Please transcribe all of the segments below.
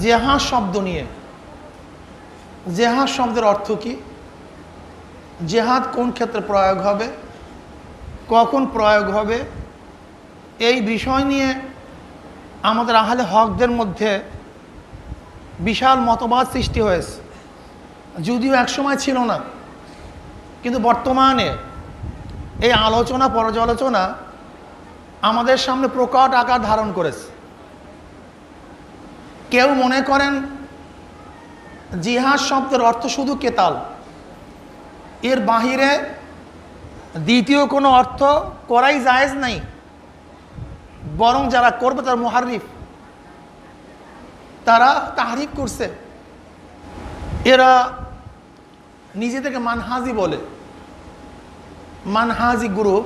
জেহাদ শব্দ নিয়ে। জেহাদ শব্দের অর্থ কি, জেহাদ কোন ক্ষেত্রে প্রয়োগ হবে, কখন প্রয়োগ হবে, এই বিষয় নিয়ে আমাদের আহলে হকদের মধ্যে বিশাল মতবাদ সৃষ্টি হয়েছে। যদিও একসময় ছিল না, কিন্তু বর্তমানে এই আলোচনা পর্যালোচনা আমাদের সামনে প্রকট আকার ধারণ করেছে। কেউ মনে করেন জিহাদ শব্দের অর্থ শুধু কেতাল, এর বাহিরে দ্বিতীয় কোনো অর্থ করাই জায়েজ নাই, বরং যারা করবে তারা মুহাররিফ, তারা তাহরিফ করছে। এরা নিজেদেরকে মানহাজি বলে, মানহাজি গ্রুপ।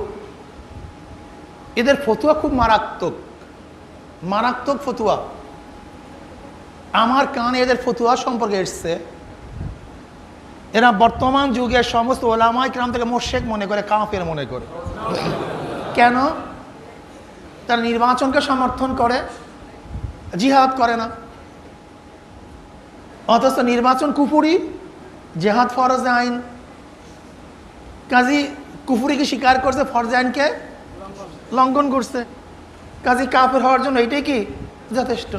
এদের ফতুয়া খুব মারাত্মক, মারাত্মক ফতুয়া। আমার কানে এদের ফতুয়া সম্পর্কে এসছে। এরা বর্তমান যুগের সমস্ত ওলামায়ে কিরাম থেকে মুশরিক মনে করে, কাফের মনে করে। কেন? তারা নির্বাচনকে সমর্থন করে, জিহাদ করে না। অথচ নির্বাচন কুফরি, জিহাদ ফরজ আইন। কাজী কুফরিকে স্বীকার করছে, ফরজ আইনকে লঙ্ঘন করছে। কাজী কাফের হওয়ার জন্য এটাই কি যথেষ্ট?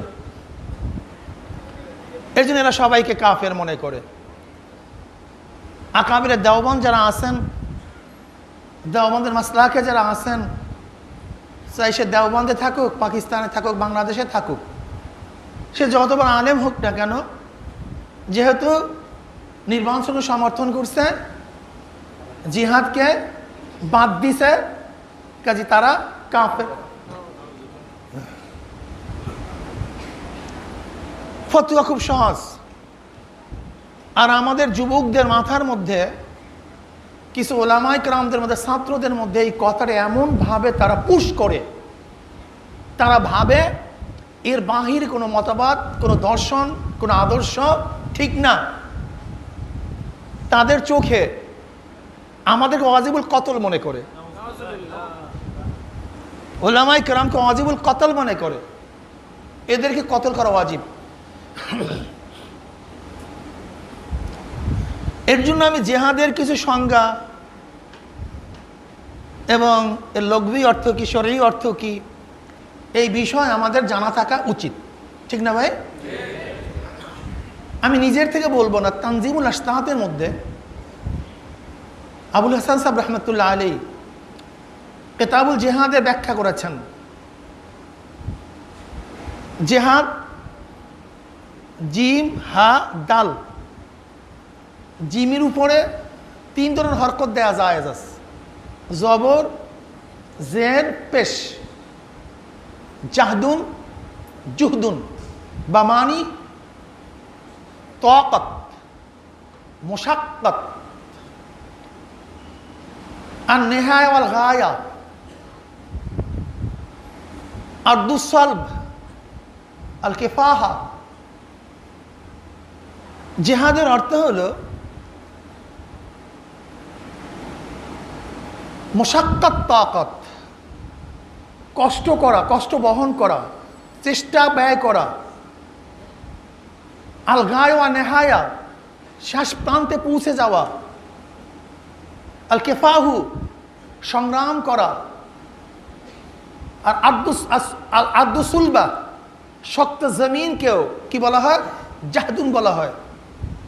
এর জন্য এরা সবাইকে কাফের মনে করে। আকাবিরে দেওবন্দ যারা আছেন, দেওবন্দের মাসলাকে যারা আছেন, চাই সে দেওবন্দে থাকুক, পাকিস্তানে থাকুক, বাংলাদেশে থাকুক, সে যতবার আলেম হোক না কেন, যেহেতু নির্বাচনকে সমর্থন করছে, জিহাদকে বাদ দিছে, কাজে তারা কাফের। ফতোয়া খুব সহজ। আর আমাদের যুবকদের মাথার মধ্যে, কিছু ওলামায়ে কেরামদের মধ্যে, ছাত্রদের মধ্যে এই কথাটা এমনভাবে তারা পুশ করে, তারা ভাবে এর বাহির কোনো মতবাদ, কোনো দর্শন, কোনো আদর্শ ঠিক না। তাদের চোখে আমাদেরকে ওয়াজিবুল কতল মনে করে, ওলামায়ে কেরামকে ওয়াজিবুল কতল মনে করে, এদেরকে কতল করা ওয়াজিব। এর জন্য আমি জেহাদের কিছু সংজ্ঞা এবং এর লঘবি অর্থ কি, শরঈ অর্থ কি, এই বিষয় আমাদের জানা থাকা উচিত, ঠিক না ভাই? আমি নিজের থেকে বলবো না, তানজিমুল আশতাহাতের মধ্যে আবুল হাসান সাহেব রহমতুল্লাহ আলাইহি কিতাবুল জিহাদের ব্যাখ্যা করেছেন। জিহাদ জিম হা দাল, জিমের উপরে 3 ধরনের হরকত দেয়া যায়, জবর, জের, পেশ। জাহদুন, জুহদুন বা মানি তাকাত, মুশাক্কাত। আর নেহায়া ওয়াল গায়া, আরদুস সালব, আল কিফাহা। জিহাদের অর্থ হলো মুশাক্কাত, তাকাত, কষ্ট করা, কষ্ট বহন করা, চেষ্টা ব্যয় করা। আল গায়া নেহায়া, শেষ প্রান্তে পৌঁছে যাওয়া। আল কেফাহু, সংগ্রাম করা। আর আদুসুলবা, শক্ত জমিনকেও কি বলা হয়? জাহদুন বলা হয়,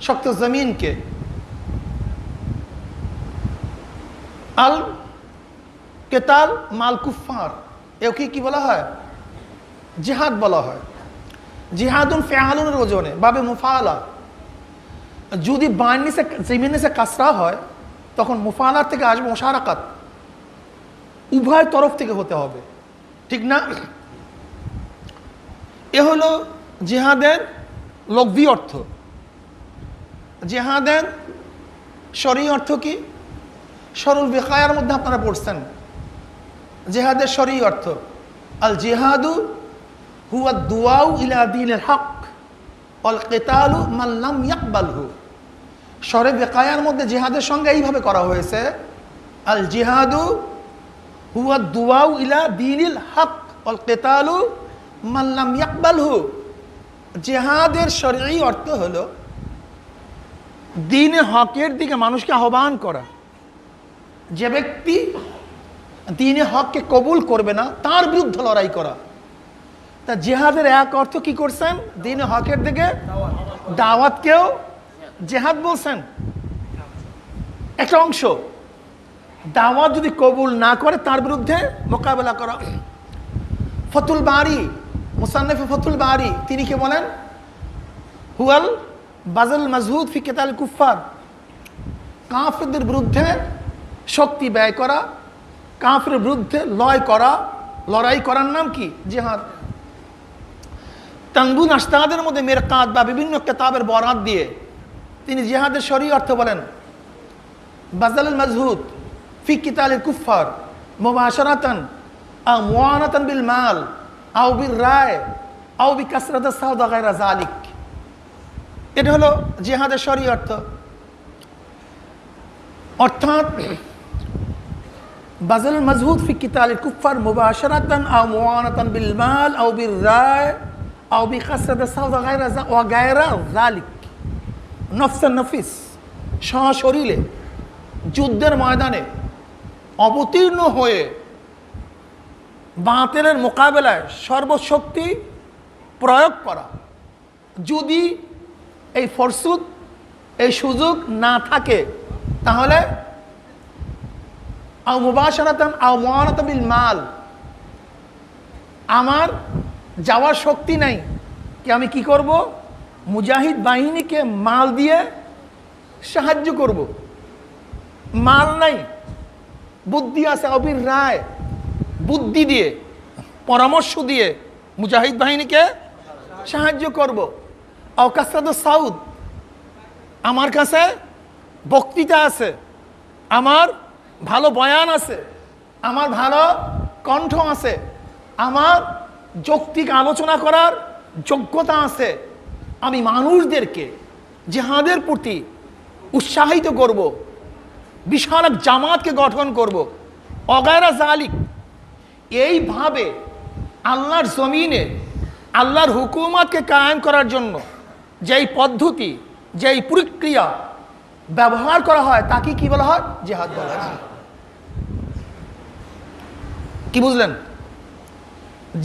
শক্ত জমিনকে। আল কেতাল মাল কুফার, এও কি বলা হয়? জিহাদ বলা হয়। জিহাদুন ফেআলুনের ওজনে, বাবে মুফাআলা। যদি বাইনিসে জিমিনিসে কাসরা হয়, তখন মুফাআলার থেকে আসবে মুশারাকাত, উভয় তরফ থেকে হতে হবে, ঠিক না? এ হলো জিহাদের লঘবি অর্থ। জিহাদের শরঈ অর্থ কি? সরুল বিকায়ার মধ্যে আপনারা পড়ছেন জিহাদের শরঈ অর্থ। আল জিহাদু হুয়া দুআউ ইলা দীনিল হক ওয়াল কিতালু মান লাম ইয়াকবালহু। শরঈ বিকায়ার মধ্যে জিহাদের সঙ্গে এইভাবে করা হয়েছে, আল জিহাদু হুয়া দুআউ ইলা দীনিল হক ওয়াল কিতালু মান লাম ইয়াকবালহু। জিহাদের শরঈ অর্থ হলো দ্বীনে হকের দিকে মানুষকে আহ্বান করা। যে ব্যক্তি দ্বীনে হককে কবুল করবে না তার বিরুদ্ধে লড়াই করা। তা জিহাদের এক অর্থ কি করছেন? দ্বীনে হকের দিকে দাওয়াতকেও জিহাদ বলছেন। একটা অংশ দাওয়াত যদি কবুল না করে তার বিরুদ্ধে মোকাবেলা করা। ফতুল বারি, মুসান্নিফ ফতুল বারি তিনি কে বলেন? হুয়াল বাজল মাজহুদ ফি কিতাল কুফার, কাফিরদের বিরুদ্ধে শক্তি ব্যয় করা, কাফিরের বিরুদ্ধে লড়াই করার নাম কি? জিহাদ। তানবুন আস্তাদের মধ্যে মেরকাত বা বিভিন্ন কিতাবের বরাত দিয়ে তিনি জিহাদের শরঈ অর্থ বলেন বাজল মাজহুদ ফি কিতাল কুফার মুবাশারাতান আও মুআনাতান বিল মাল আও বির রায় আও বিকাসরাত সাওদা গায়রা যালিক। এটা হলো জিহাদের শরঈ অর্থ। অর্থাৎ বাজল মাজহুদ ফি কিতাল কুফার মুবাশারাতান আও মুআনাতান বিল মাল আও বির রায় আও বিকাসরাত সাওদা গায়রা যালিক। নফসান নফিস, সশরীরে যুদ্ধের ময়দানে অবতীর্ণ হয়ে বাতিলের মোকাবেলায় সর্বশক্তি প্রয়োগ করা। যদি এই ফরসুদ, এই সুযোগ না থাকে তাহলে আও মুবাশারাতান আও মুআনাতান বিল মাল, আমার যাওয়ার শক্তি নাই কি আমি কি করব? মুজাহিদ বাহিনীকে মাল দিয়ে সাহায্য করব। মাল নাই, বুদ্ধি আছে, অবির রায়, বুদ্ধি দিয়ে পরামর্শ দিয়ে মুজাহিদ বাহিনীকে সাহায্য করব। আওকাসাদ সাউদ, আমার কাছে বক্তৃতা আছে, আমার ভালো বয়ান আছে, আমার ভালো কণ্ঠ আছে, আমার যৌক্তিক আলোচনা করার যোগ্যতা আছে, আমি মানুষদেরকে জিহাদের প্রতি উৎসাহিত করব, বিশাল এক জামাতকে গঠন করব, অগায়রা জালিক। এইভাবে আল্লাহর জমিনে আল্লাহর হুকুমতকে কায়েম করার জন্য যেই পদ্ধতি, যেই প্রক্রিয়া ব্যবহার করা হয় তাকে কি বলা হয়? জিহাদ বলা হয়। কি বুঝলেন?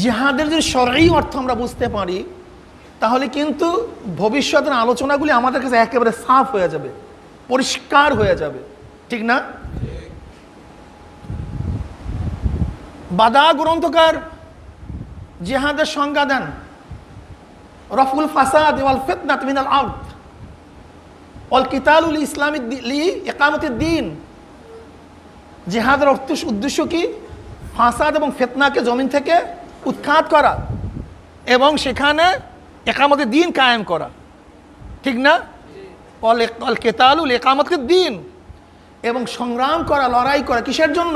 জিহাদের যদি শরঈ অর্থ আমরা বুঝতে পারি তাহলে কিন্তু ভবিষ্যতের আলোচনাগুলি আমাদের কাছে একেবারে সাফ হয়ে যাবে, পরিষ্কার হয়ে যাবে, ঠিক না? বাদা গ্রন্থকার জিহাদের সংজ্ঞা দেন রফুল ফাসাদ ওয়াল ফিতনাত মিনাল আরদ ওয়াল কিতালুল ইসলামি লি ইকামতিদ দ্বীন। জিহাদের উদ্দেশ্য কি? ফাসাদ এবং ফিতনাকে জমিন থেকে উৎখাত করা এবং সেখানে ইকামতিদ দ্বীন কায়েম করা, ঠিক না? ওয়াল কিতালুল ইকামতিদ দ্বীন, এবং সংগ্রাম করা, লড়াই করা কিসের জন্য?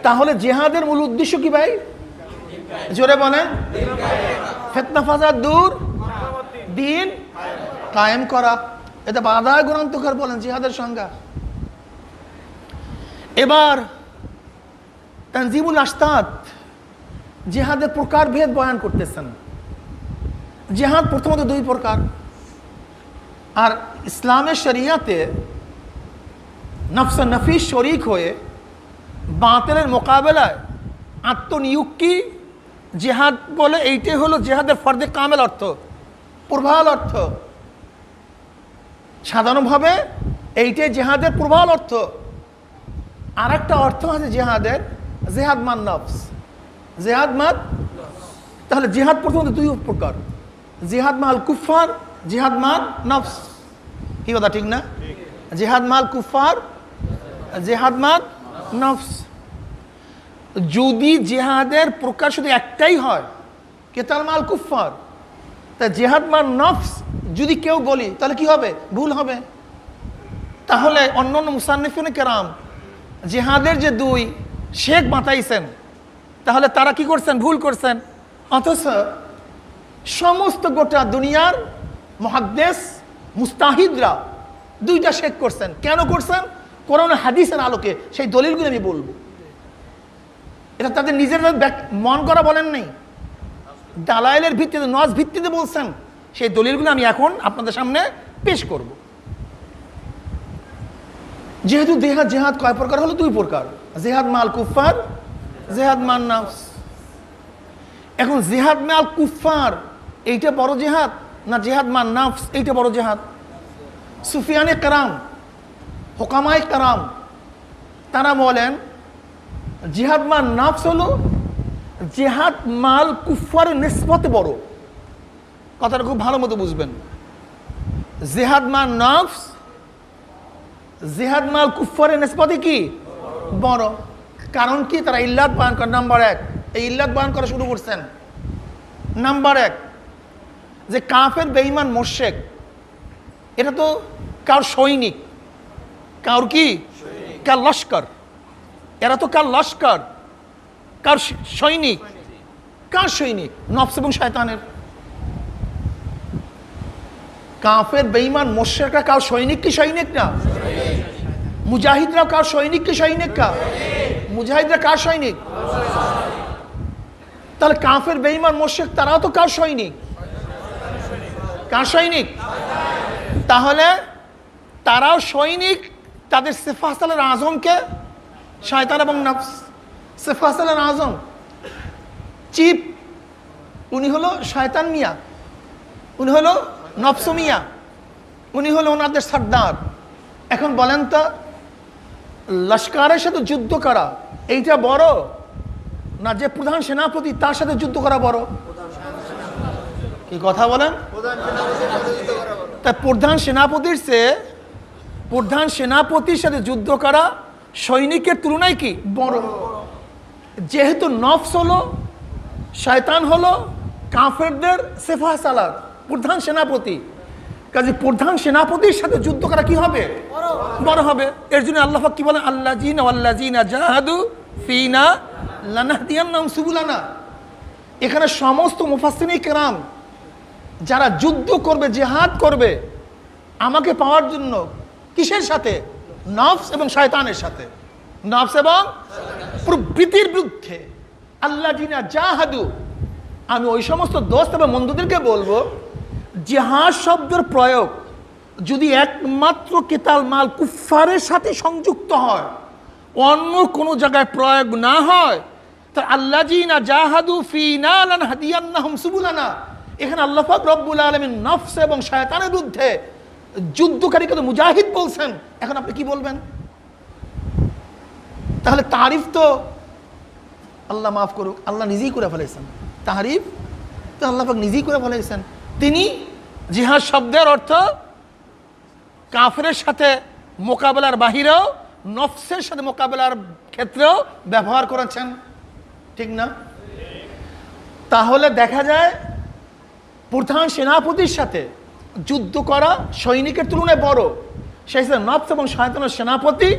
তাহলে জিহাদের মূল উদ্দেশ্য কি ভাই? জোরে বলেন। ফিতনা ফাসাদ দূর, দ্বীন কায়েম করা। এটা বাদা গ্রন্থকার বলেন জিহাদের সংজ্ঞা। এবার তানজিমুল আস্তাদ জিহাদের প্রকারভেদ বয়ান করতেছেন। জিহাদ প্রথমত দুই প্রকার, আর ইসলামের শরিয়াতে নফস নফিস শরিক হয়ে বাতিলের মোকাবেলায় আত্মনিয়োগকে জিহাদ বলে। এইটাই হলো জিহাদের ফর্দে কামেল অর্থ, প্রভাল অর্থ। সাধারণভাবে এইটাই জিহাদের প্রভাল অর্থ। আর একটা অর্থ আছে জিহাদের, জিহাদ মান নফস, জিহাদ মান। তাহলে জিহাদ প্রথমত দুই প্রকার, জিহাদ মাল কুফার, জিহাদ মান নফস। কি কথা ঠিক না? জিহাদ মাল কুফার, জিহাদ মান নফস। যদি জিহাদের প্রকার শুধু একটাই হয়, কেতাল মাল কুফার, তা জিহাদ মান নফস যদি কেউ বলি তাহলে কি হবে? ভুল হবে। তাহলে অন্যান্য মুসান্নিফিনে কেরাম জিহাদের যে দুই শেখ বাতাইছেন, তাহলে তারা কি করছেন? ভুল করছেন। অথচ সমস্ত গোটা দুনিয়ার মুহাদ্দিস মুস্তাহিদরা দুইটা শেখ করছেন। কেন করছেন? কোরআন হাদিসের আলোকে সেই দলিলগুলো আমি বলবো। এটা তাদের নিজের মন করা বলেন নাই, দালাইলের ভিত্তিতে, নস ভিত্তিতে বলছেন, সেই দলিলগুলো আমি এখন আপনাদের সামনে পেশ করব। যেহেতু জেহাদ কয় প্রকার হলো? 2 প্রকার, জেহাদ মাল কুফার, জেহাদ মান নাফস। এখন জেহাদ মাল কুফার এইটা বড় জেহাদ না জেহাদ মান নাফস এইটা বড় জেহাদ? সুফিয়ানে কারাম, হুকামায়ে কারাম তারা বলেন জিহাদ মান নাফস হলো জেহাদ মাল কুফারের নিসবতে বড়। কথাটা খুব ভালো মতো বুঝবেন। জেহাদ মান নাফস, জেহাদ মাল কুফারের নিসবতে কি বড়। কারণ কি? তারা ইল্লাত বয়ান করে। নাম্বার 1, এই ইল্লাত বয়ান করা শুরু করছেন। নাম্বার 1, যে কাফের বেঈমান মুশরিক এটা তো কার সৈনিক, কার কি, কার লস্কর, এরা তো কার লস্কর, কার সৈনিক, কার সৈনিক? নফস এবং শয়তানের। কাফের বেঈমান মুশরিকরা কার সৈনিক কি সৈনিক না? মুজাহিদরা কার সৈনিক কি সৈনিক? কা মুজাহিদরা কার সৈনিক? তাহলে কাফের বেঈমান মুশরিক তারাও তো কার সৈনিক? কার সৈনিক? তাহলে তারাও সৈনিক। তাদের সিফাতুল আজমকে শয়তান এবং নফস। সিফাতুল আজম চিফ, উনি হলো শয়তান মিয়া, উনি হলো নফস মিয়া, উনি হলো ওনাদের সর্দার। এখন বলেন তো, লস্করের সাথে যুদ্ধ করা এইটা বড় না যে প্রধান সেনাপতি তার সাথে যুদ্ধ করা বড়? কি কথা বলেন? তা প্রধান সেনাপতির সাথে যুদ্ধ করা সৈনিকের তুলনায় কি বড়? যেহেতু নফস হলো, শয়তান হলো কাফেরদের সেফা সালার প্রধান সেনাপতি, কাজে প্রধান সেনাপতির সাথে যুদ্ধ করা কি হবে? বড় হবে। এর জন্য আল্লাহ পাক কি বলেন? আল্লাযীনা জাহাদু ফিনা লানাহদিয়ান্নাহুম সুবুলানা। এখানে সমস্ত মুফাসসিরিনে কেরাম যারা যুদ্ধ করবে, জিহাদ করবে আমাকে পাওয়ার জন্য, কিসের সাথে? নফস এবং শয়তানের সাথে, নফস এবং প্রবৃত্তির বিরুদ্ধে। আল্লাযীনা জাহাদু, আমি ওই সমস্ত দোস্ত এবং বন্ধুদেরকে বলবো, জিহাদ শব্দের প্রয়োগ যদি একমাত্র কিতাল মাল কুফারের সাথে সংযুক্ত হয়, অন্য কোনো জায়গায় প্রয়োগ না হয়, তো আল্লাযীনা জাহাদু ফিনা লানহাদিয়ান্নাহুম সুবুলানা, এখানে আল্লাহ পাক রব্বুল আলামিন নফস এবং শয়তানের বিরুদ্ধে যুদ্ধকারীকে তো মুজাহিদ বলছেন। এখন আপনি কি বলবেন? তাহলে তারিফ তো আল্লাহ মাফ করুক, আল্লাহ নিজেই করে ফেলেছেন। তারিফ তো আল্লাহ পাক নিজেই করে ফেলেছেন। তিনি জিহাদ শব্দের অর্থ কাফেরের সাথে মোকাবেলার বাহিরেও নফসের সাথে মোকাবেলার ক্ষেত্রেও ব্যবহার করেছেন, ঠিক না? তাহলে দেখা যায় প্রধান সেনাপতির সাথে যুদ্ধ করা সৈনিকের তুলনায় বড়। সেই সাথে নফস এবং শয়তানের সেনাপতি,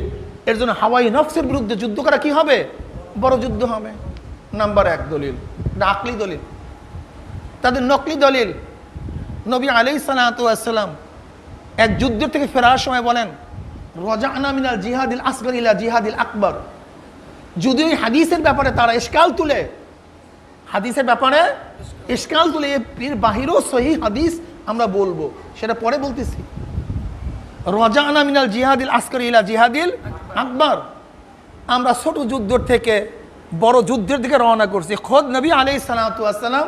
এর জন্য হাওয়াই নফসের বিরুদ্ধে যুদ্ধ করা কি হবে? বড় যুদ্ধ হবে। নাম্বার 1 দলিল, আকলি দলিল। তাদের নকলি দলিল, নবী আলাইহিস সালাতু ওয়াস সালাম এক যুদ্ধ থেকে ফেরার সময় বলেন, রাজানা মিনাল জিহাদিল আসগর ইলা জিহাদিল আকবর। যদি ওই হাদিসের ব্যাপারে তারা ইশকাল তুলে, হাদিসের ব্যাপারে ইশকাল তুলে, এর বাহিরেও সহিহ হাদিস আমরা বলবো, সেটা পরে বলতেছি। রাজানা মিনাল জিহাদিল আসগর ইলা জিহাদিল আকবর, আমরা ছোট যুদ্ধ থেকে বড় যুদ্ধের দিকে রওনা করছি। খোদ নবী আলাইহিস সালাতু ওয়াস সালাম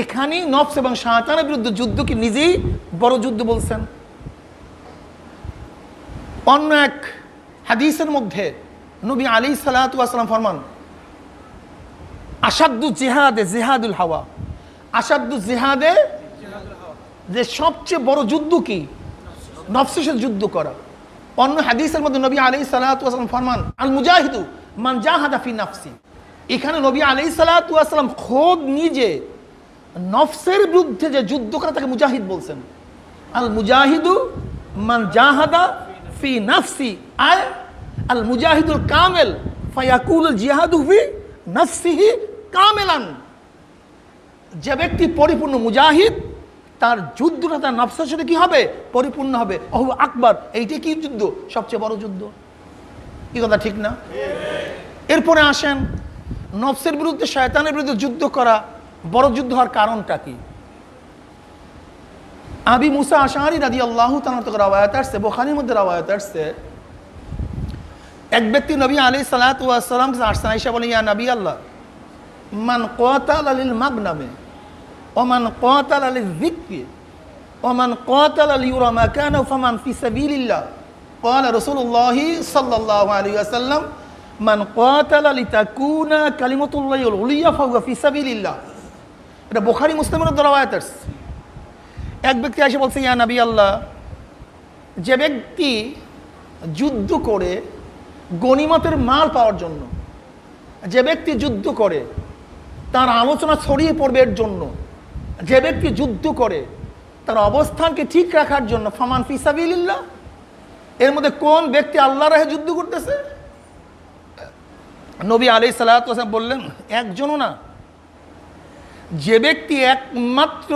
এখানেই নফস এবং শয়তানের বিরুদ্ধে যুদ্ধকে নিজেই বড় যুদ্ধ বলছেন। অন্য এক হাদিসের মধ্যে নবী আলাইহিস সালাতু ওয়াস সালাম ফরমান, আসাদ্দু জিহাদে জিহাদুল হাওয়া। আসাদ্দু জিহাদে, যে সবচেয়ে বড় যুদ্ধ কি? নফসের সাথে যুদ্ধ করা। অন্য হাদিসের মধ্যে নবী আলাইহিস সালাতু ওয়াস সালাম ফরমান, আল মুজাহিদু মান জাহাদা ফি নাফসি। এখানে নবী আলাইহিস সালাতু ওয়াস সালাম খোদ নিজে নফসের বিরুদ্ধে যে যুদ্ধ করে তাকে মুজাহিদ বলছেন। আল মুজাহিদু মান জাহাদা ফি নাফসি, আয় আল মুজাহিদুল কামেল ফায়াকুলুল জিহাদু ফি নাফসিহি কামেলান। যে ব্যক্তি পরিপূর্ণ মুজাহিদ, তার যুদ্ধটা তার নফসের সাথে কি হবে? পরিপূর্ণ হবে। ওহু আকবর, এইটাই কি যুদ্ধ? সবচেয়ে বড় যুদ্ধ। কি কথা ঠিক না? এরপরে আসেন, নফসের বিরুদ্ধে শয়তানের বিরুদ্ধে যুদ্ধ করা বড় যুদ্ধ হওয়ার কারণটা কি? আবি মুসা আশআরী রাদিয়াল্লাহু তাআলা থেকে রওয়ায়াত আসছে, বুখারীর মধ্যে রওয়ায়াত আসছে, এক ব্যক্তি নবী আলাইহিস সালাতু ওয়াস সালাম কে আসছে, আয়েশা বলেন, ইয়া নবী আল্লাহ, মান কাতালা লিল মাগনামে ওয়া মান কাতালা লিয-যিকরি ওয়া মান কাতালা লিয়ুরা মাকানাহু ফামান ফি সাবিলিল্লাহ। قال رسول الله صلى الله عليه وسلم من قاتل لتكون كلمة الله العليا فهو في سبيل الله। এটা বুখারী মুসলিমের রওয়ায়াত আছে। এক ব্যক্তি এসে বলছে, ইয়া নবী আল্লাহ, যে ব্যক্তি যুদ্ধ করে গনিমতের মাল পাওয়ার জন্য, যে ব্যক্তি যুদ্ধ করে তার আলোচনা ছড়িয়ে পড়বে এর জন্য, যে ব্যক্তি যুদ্ধ করে তার অবস্থানকে ঠিক রাখার জন্য, ফামান ফি সাবিলিল্লাহ, এর মধ্যে কোন ব্যক্তি আল্লাহর রাহে যুদ্ধ করতেছে? নবী আলাইহিস সালাতু ওয়াস সালাম বললেন, একজনও না, যে ব্যক্তি একমাত্র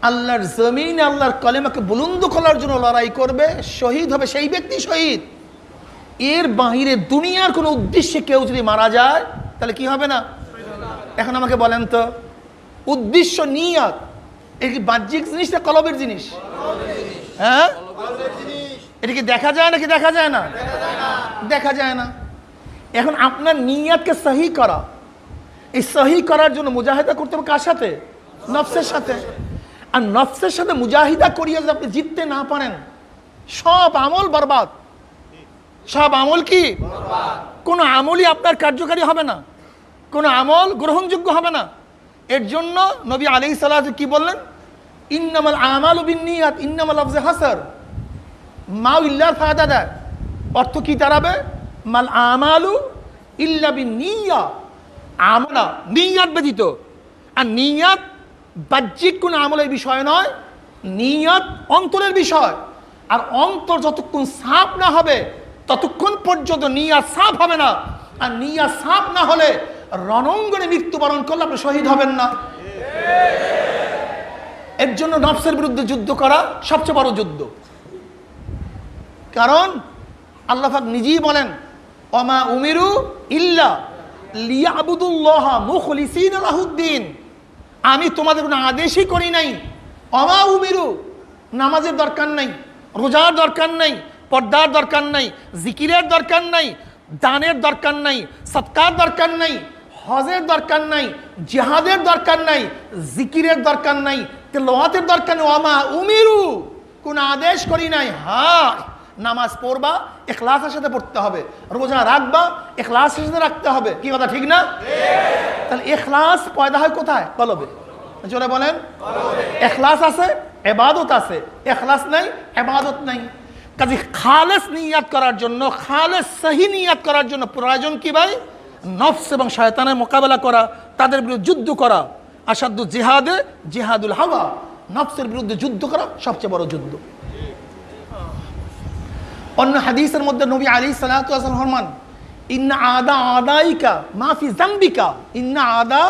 আল্লাহর জমিনে আল্লাহর কালেমাকে বুলন্দ করার জন্য লড়াই করবে, শহীদ হবে, সেই ব্যক্তি শহীদ। এর বাহিরে দুনিয়ার কোনো উদ্দেশ্যে কেউ যদি মারা যায় তাহলে কি হবে না? এখন আমাকে বলেন তো, উদ্দেশ্য নিয়ত এটা কি বাহ্যিক জিনিস না কলবের জিনিস? হ্যাঁ, এটা কি দেখা যায় নাকি দেখা যায় না? দেখা যায় না। এখন আপনার নিয়তকে সহি করা, এই সহি করার জন্য মুজাহিদা করতে হবে কার সাথে? নফসের সাথে। আর নফসের সাথে মুজাহিদা করিয়ে যদি আপনি জিততে না পারেন, সব আমল বরবাদ। সব আমল কি? কোনো আমলই আপনার কার্যকারী হবে না, কোনো আমল গ্রহণযোগ্য হবে না। এর জন্য নবী আলাইহিস সালাতু কি বললেন? ইন্নামাল আমালু বিন্নিয়াত ইন্নামাল লাফযু হাসার মা ইল্লার ফায়দা দেয়। অর্থ কি দাঁড়াবে? মাল আমালু ইল্লা বিন্নিয়া, আমরা নিয়াত ব্যতীত। আর নিয়াত বাহ্যিক কোনো আমলের বিষয় নয়, নিয়াত অন্তরের বিষয়। আর অন্তর যতক্ষণ সাফ না হবে ততক্ষণ পর্যন্ত নিয়াত সাফ হবে না। আর নিয়াত সাফ না হলে রণাঙ্গনে মৃত্যুবরণ করলে আপনি শহীদ হবেন না। এর জন্য নফসের বিরুদ্ধে যুদ্ধ করা সবচেয়ে বড় যুদ্ধ। কারণ আল্লাহ পাক নিজেই বলেন, ওমা উমিরু ইল্লা লিয়াবুদুল্লাহা মুখলিসিনা লাহুদ্দিন, আমি তোমাদের কোনো আদেশই করি নাই। ওমা উমিরু, নামাজের দরকার নাই, রোজার দরকার নাই, পর্দার দরকার নাই, জিকিরের দরকার নাই, দানের দরকার নাই, সৎকার দরকার নাই, হজের দরকার নাই, জিহাদের দরকার নাই, জিকিরের দরকার নাই, তেলাওয়াতের দরকার নেই। ওমা উমিরু, কোন আদেশ করি নাই। হ্যাঁ, নামাজ পড়বা ইখলাসের সাথে পড়তে হবে, রোজা রাখবা ইখলাসের সাথে রাখতে হবে। কি কথা ঠিক না? তাহলে ইখলাস পয়দা হয় কোথায়? কলবে। জোরে বলেন। ইখলাস আছে, ইবাদত আছে, ইখলাস নাই, ইবাদত নাই। কাজে খালেস নিয়াত করার জন্য, খালেস সহি নিয়াত করার জন্য প্রয়োজন কি ভাই? নফস এবং শয়তানের মোকাবেলা করা, তাদের বিরুদ্ধে যুদ্ধ করা। আসাদু জিহাদে জিহাদুল হাওয়া, নফসের বিরুদ্ধে যুদ্ধ করা সবচেয়ে বড় যুদ্ধ। অন্য হাদিসের মধ্যে নবী আলাইহিস সালাতু ওয়াস সালাম ফরমান, ইন্না আদা আদাইকা মাফি জামবিকা, ইন্না আদা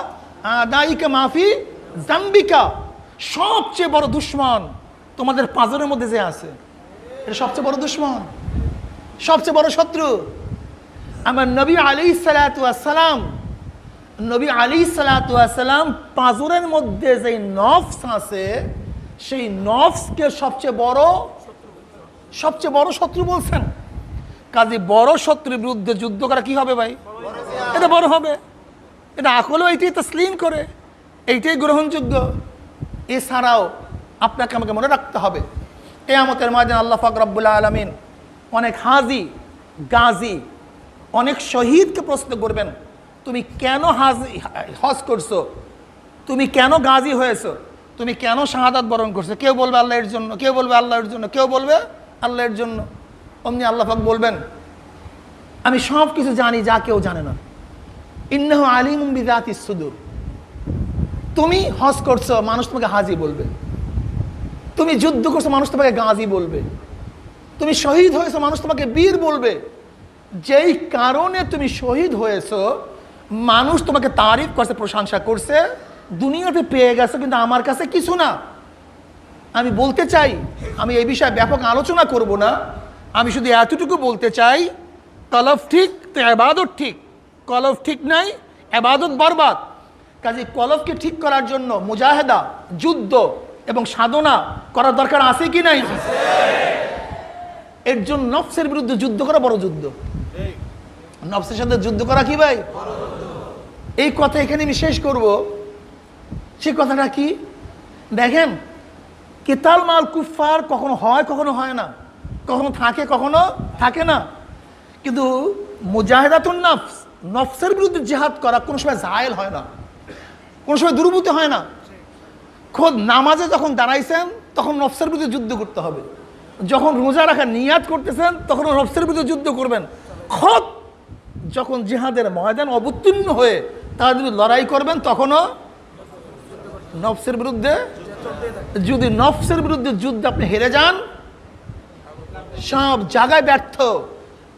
আদাইকা মাফি জামবিকা, সবচেয়ে বড় দুশমন তোমাদের পাঁজরের মধ্যে যে আছে, এটা সবচেয়ে বড় দুশমন, সবচেয়ে বড় শত্রু। আমার নবী আলাইহিস সালাতু ওয়াস সালাম, নবী আলাইহিস সালাতু ওয়াস সালাম পাঁজরের মধ্যে যে নফস আছে, সেই নফসকে সবচেয়ে বড় শত্রু বলছেন। কাজে বড় শত্রুর বিরুদ্ধে যুদ্ধ করা কি হবে ভাই? এটা বড় হবে। এটা আকলও এইটাই তসলিম করে, এইটাই গ্রহণযোগ্য। এছাড়াও আপনাকে আমাকে মনে রাখতে হবে, কিয়ামতের ময়দানে আল্লাহ পাক রব্বুল আলামিন অনেক হাজি গাজী, অনেক শহীদকে প্রশ্ন করবেন, তুমি কেন হজ করছো, তুমি কেন গাজী হয়েছো, তুমি কেন শাহাদাত বরণ করছো? কেউ বলবে আল্লাহর জন্য, কেউ বলবে আল্লাহর জন্য, কেউ বলবে আল্লাহর জন্য। অমনি আল্লাহ পাক বলবেন, আমি সব কিছু জানি যা কেউ জানে না। ইন্নাহু আলিমুম বিযাতিস সুদূর। তুমি হজ করছো, মানুষ তোমাকে হাজি বলবে। তুমি যুদ্ধ করছো, মানুষ তোমাকে গাজী বলবে। তুমি শহীদ হয়েছো, মানুষ তোমাকে বীর বলবে। যেই কারণে তুমি শহীদ হয়েছো, মানুষ তোমাকে তারিফ করছে, প্রশংসা করছে, দুনিয়াতে পেয়ে গেছো, কিন্তু আমার কাছে কিছু না। আমি বলতে চাই, আমি এই বিষয়ে ব্যাপক আলোচনা করব না, আমি শুধু এতটুকু বলতে চাই, কলব ঠিক তো এবাদত ঠিক, কলব ঠিক নাই এবাদত বরবাদ। কাজে কলবকে ঠিক করার জন্য মুজাহেদা, যুদ্ধ এবং সাধনা করার দরকার আছে কি নাই? এর জন্য নফসের বিরুদ্ধে যুদ্ধ করা বড় যুদ্ধ। নফসের সাথে যুদ্ধ করা কি ভাই? এই কথা এখানে আমি শেষ করব। সে কথাটা কি দেখেন, কিতাল মাল কুফার কখনো হয় কখনো হয় না, কখনো থাকে কখনো থাকে না। কিন্তু মুজাহিদাতুন নফস, নফসের বিরুদ্ধে জিহাদ করা কোনো সময় জায়েল হয় না, কোনো সময় দুর্বৃত্ত হয় না। খোদ নামাজে যখন দাঁড়াইছেন তখন নফসের বিরুদ্ধে যুদ্ধ করতে হবে, যখন রোজা রাখার নিয়াত করতেছেন তখন নফসের বিরুদ্ধে যুদ্ধ করবেন। খোদ যখন জিহাদের ময়দান অবতীর্ণ হয়ে তার বিরুদ্ধে লড়াই করবেন তখনও নফসের বিরুদ্ধে। যদি নফসের বিরুদ্ধে যুদ্ধ আপনি হেরে যান, সব জায়গায় ব্যর্থ।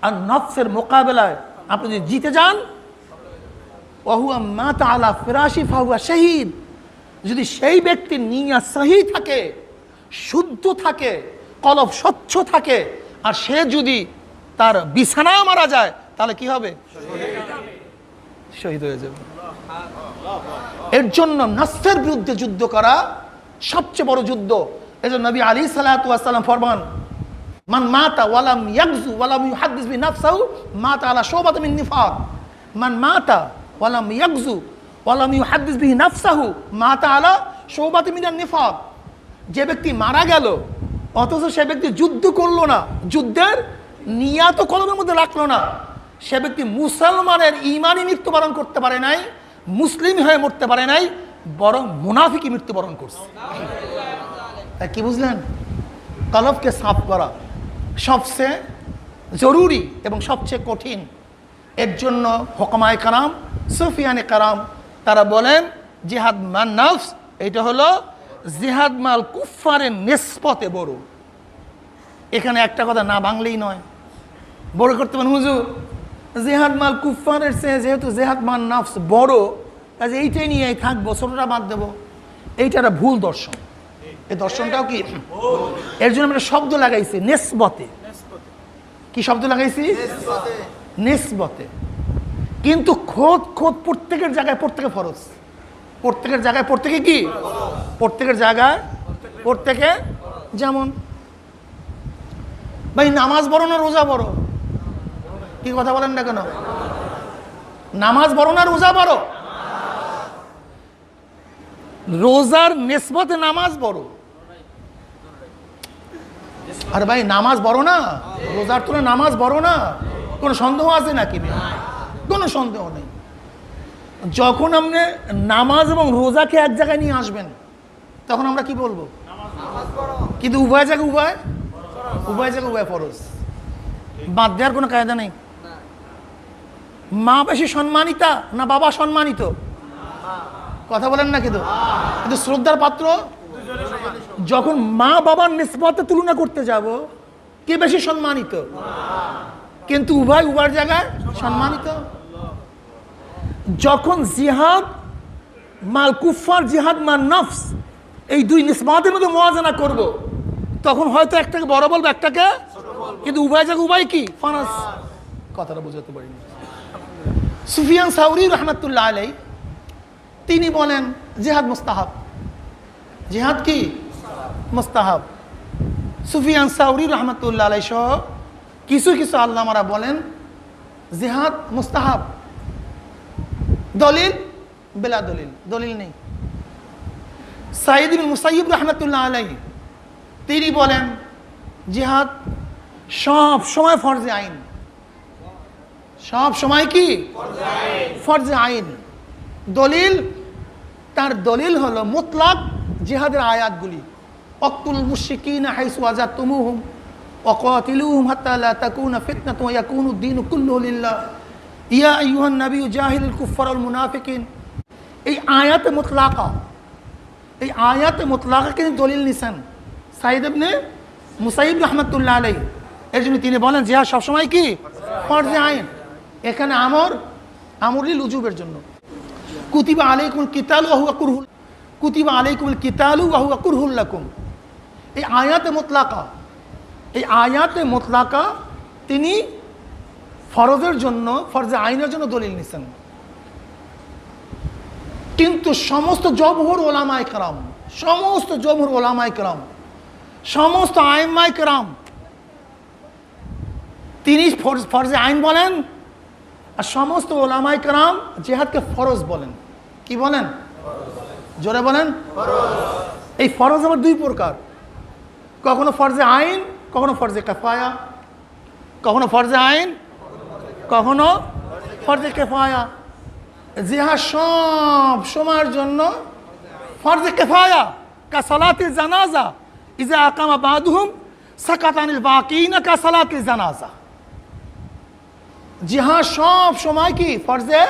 আর নফসের মোকাবেলায় আপনি যদি জিতে যান, ওয়াহুয়া মাতা আলা ফিরাশি ফাহুয়া শাহীদ, যদি সেই ব্যক্তির নিয়াত সহি থাকে, শুদ্ধ থাকে, কলব স্বচ্ছ থাকে, আর সে যদি তার বিছানায় মারা যায় তাহলে কি হবে? শহীদ হয়ে যাবে। এর জন্য নফসের বিরুদ্ধে যুদ্ধ করা সবচেয়ে বড় যুদ্ধ। এজন্য নবী আলাইহিস সালাতু ওয়াস সালাম ফরমান, মান মাতা ওয়ালাম ইয়াগজু ওয়ালাম ইউহাদ্দিস বিনাফসাহু মাতা আলা শুবাতিন মিন নিফাক। মান মাতা ওয়ালাম ইয়াগজু ওয়ালাম ইউহাদ্দিস বিনাফসাহু মাতা আলা শুবাতিন মিনান নিফাক। যে ব্যক্তি মারা গেল অথচ সে ব্যক্তি যুদ্ধ করলো না, যুদ্ধের নিয়াত কলমের মধ্যে রাখলো না, সে ব্যক্তি মুসলমানের ঈমানি মৃত্যুবরণ করতে পারে নাই, মুসলিম হয়ে মরতে পারে নাই, বরং মুনাফিকি মৃত্যুবরণ করছে। তাই কি বুঝলেন? কলবকে সাফ করা সবচেয়ে জরুরি এবং সবচেয়ে কঠিন। এর জন্য হুকামায়ে কারাম, সুফিয়ানে কারাম তারা বলেন জিহাদ মান নফস, এটা হলো জিহাদ মাল কুফারের নিসবতে বড়। এখানে একটা কথা না বাংলেই নয়, বড় করতে পারেন হুজুর, জিহাদ মাল কুফারের চেয়ে যেহেতু জিহাদ মান নফস বড়, কাজে এইটাই নিয়ে থাকবো, ছোটটা বাদ দেবো, এইটা একটা ভুল দর্শন। এই দর্শনটাও কি? এর জন্য আমরা শব্দ লাগাইছি নিসবতে। কি শব্দ লাগাইছি? নিসবতে। কিন্তু খোদ খোদ প্রত্যেকের জায়গায় প্রত্যেকে ফরজ, প্রত্যেকের জায়গায় প্রত্যেকে কি? প্রত্যেকের জায়গায় প্রত্যেকে। যেমন ভাই নামাজ বড় না রোজা বড়? কি কথা বলেন না কেন? নামাজ বড় না রোজা বড়? রোজার নিসবতে নামাজ বড়। আর ভাই নামাজ বড় না, রোজার তুলনায় নামাজ বড় না? কোনো সন্দেহ আছে নাকি? কোনো সন্দেহ নেই। যখন আপনি নামাজ এবং রোজাকে এক জায়গায় নিয়ে আসবেন তখন আমরা কি বলবো? কিন্তু উভয় জায়গায় উভয় জায়গায় উভয় ফরজ, বাদ দেওয়ার কোনো কায়দা নেই। মা বেশি সম্মানিতা না বাবা সম্মানিত? কথা বলেন না। কিন্তু শ্রদ্ধার পাত্র। যখন মা বাবার নিসবতে তুলনা করতে যাব, কে বেশি সম্মানিত? কিন্তু উভয় জায়গায় সম্মানিত। যখন জিহাদ মাল কুফার, জিহাদ মান নফস, এই দুই নিসবতের মধ্যে মুওয়াজানা করব, তখন হয়তো একটাকে বড় বলবো, একটাকে, কিন্তু উভয় জায়গায় উভয় কি? ফারাস। কথাটা বুঝাতে পারিনি। সুফিয়ান সাউরি রহমাতুল্লাহ আলাইহি তিনি বলেন জিহাদ মুস্তাহাব। জিহাদ কি? মুস্তাহাব। সুফিয়ান সাউরি রহমাতুল্লাহ আলাইহি সহ কিছু কিছু আল্লামারা বলেন জিহাদ মুস্তাহাব। দলিল? বেলা দলিল, দলিল নেই। সাঈদ ইবনে মুসাইয়্যিব রহমাতুল্লাহ আলাইহি তিনি বলেন জিহাদ সব সময় ফরজে আইন। সব সময় কি? ফরজে আইন। দলিল? তার দলিল হলো মুতলাক জিহাদের আয়াতগুলি, ওয়াক্তুল মুশরিকিনা হাইসু ওয়াজাতুমুহুম ওয়াকাতিলুহুম হাত্তা লা তাকুনা ফিতনাতুন ওয়া ইয়াকুনুদ দীনু কুল্লুহু লিল্লাহ ইয়া আইয়ুহান নাবিয়্যু জাহিলিল কুফফার ওয়াল মুনাফিকিন। এই আয়াতে মুতলাকা, এই আয়াতে মুতলাকা কিন্তু দলিল নিছেন সাঈদ ইবনে মুসাইয়্যিব রাহমাতুল্লাহ আলাইহি। এর জন্য তিনি বলেন জিহাদ সবসময় কি? ফরজে আইন। এখানে আমরুল উজুবের জন্য। কুতিবা আলাইকুমুল কিতালু ওয়া হুয়া কুরহুল, কুতিবা আলাইকুমুল কিতালু ওয়া হুয়া কুরহুল লাকুম। এই আয়াতে মুতলাকা, এই আয়াতে মুতলাকা তিনি ফরজের জন্য, ফরজে আইনের জন্য দলিল নিছেন। কিন্তু সমস্ত জমহুর ওলামায়ে কেরাম, সমস্ত জমহুর ওলামায়ে কেরাম, সমস্ত আইম্মায়ে কেরাম তিনি ফরজে আইন বলেন, আর সমস্ত ওলামায়ে কেরাম জিহাদকে ফরজ বলেন। কি বলেন? জোরে বলেন। এই ফরজ আবার দুই প্রকার, কখনো ফরজে আইন, কখনো ফরজে কিফায়া। কখনো ফরজে আইন, কখনো ফরজে কিফায়া। জিহাদ সব সময়ের জন্য ফরজে কিফায়া, কা সালাতিল জানাজা ইজা আকামা বাদুহুম সাকাতানিল বাকিনা কা সালাতিল জানাজা। জিহাদ সব সময় কি ফরজে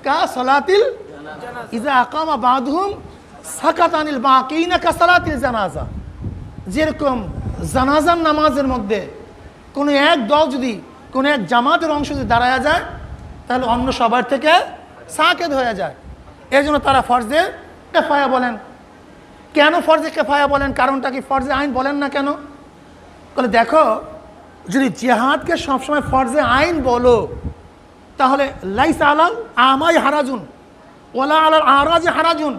কা সালাতিল ইজা আকামা বাদুহুম সাকাতানিল বাকিনা কা সালাতিল জানাজা। যেরকম জানাজার নামাজের মধ্যে কোনো এক দল যদি কোনো এক জামাতের অংশ যদি দাঁড়ায়া যায়, তাহলে অন্য সবার থেকে সাকেত হয়ে যায়। এই জন্য তারা ফরজে কিফায়া বলেন। কেন ফরজে কিফায়া বলেন? কারণটা কি? ফরজে আইন বলেন না কেন? বলে দেখো, যদি জিহাদকে সবসময় ফরজে আইন বলো, তাহলে লাইসা আলাল আমাই হারাজুন ওয়ালা আলাল আরাজে হারাজুন।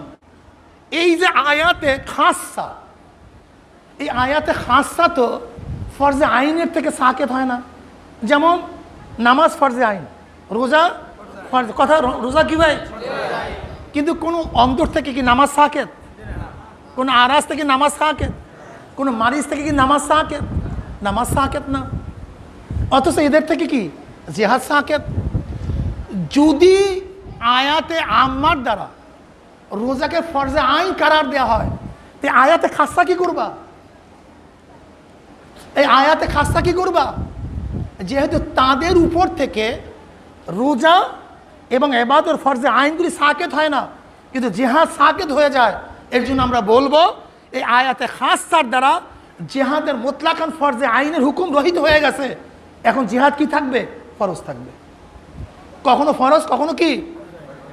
এই যে আয়াতে খাসা, এই আয়াতে খাসা তো ফরজে আইনের থেকে সাকেত হয় না। যেমন নামাজ ফরজে আইন, রোজা ফরজ, কথা রোজা কি ভাই? কিন্তু কোনো অন্তর থেকে কি নামাজ সাকেত? কোনো আরাজ থেকে নামাজ সাকেত? কোনো মারিজ থেকে কি নামাজ সাকেত? নামাজ সাকেত না। অথচ এদের থেকে কি জিহাদ সাকেত। যদি আয়াতে আম্মার দ্বারা রোজাকে ফরজে আইন কারার দেওয়া হয়, তো আয়াতে খাসা কি করবা? এই আয়াতে খাসা কি করবা? যেহেতু তাদের উপর থেকে রোজা এবং ইবাদত ফরজে আইনগুলি সাকেত হয় না, কিন্তু জিহাদ সাকেত হয়ে যায়। এর জন্য আমরা বলবো এই আয়াতে খাসার দ্বারা জিহাদের মুতলাকান ফরজে আইনের হুকুম রহিত হয়ে গেছে। এখন জিহাদ কি থাকবে? ফরজ থাকবে। কখনো ফরজ, কখনো কি?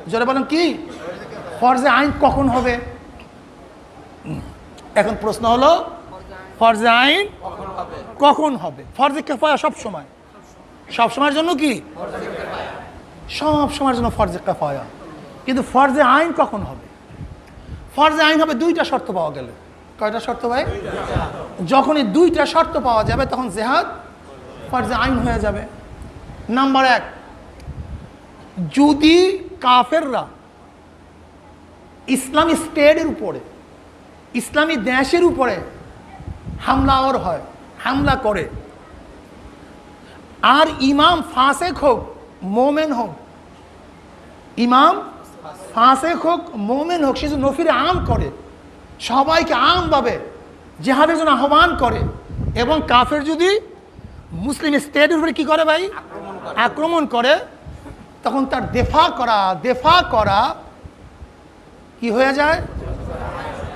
জোরে বলেন কি? ফরজে আইন কখন হবে? এখন প্রশ্ন হলো ফরজে আইন কখন হবে? ফরজে কিফায়া সব সময়, সব সময়ের জন্য কি? সব সময়ের জন্য ফরজে কিফায়া। কিন্তু ফরজে আইন কখন হবে? ফরজে আইন হবে দুইটা শর্ত পাওয়া গেলে। কয়টা শর্ত ভাই? যখন এই দুইটা শর্ত পাওয়া যাবে, তখন জিহাদ ফরজে আইন হয়ে যাবে। নাম্বার এক, যদি কাফেররা ইসলামী স্টেটের উপরে, ইসলামী দেশের উপরে হামলাওয়ার হয়, হামলা করে, আর ইমাম ফাসেক হোক মোমেন হোক, ইমাম ফাসেক হোক মোমেন হোক, সে যদি নফিরে আম করে, সবাইকে আমভাবে জিহাদের জন্য আহ্বান করে, এবং কাফের যদি মুসলিম স্টেটের উপরে কী করে ভাই? আক্রমণ করে, তখন তার দেফা করা কি হয়ে যায়?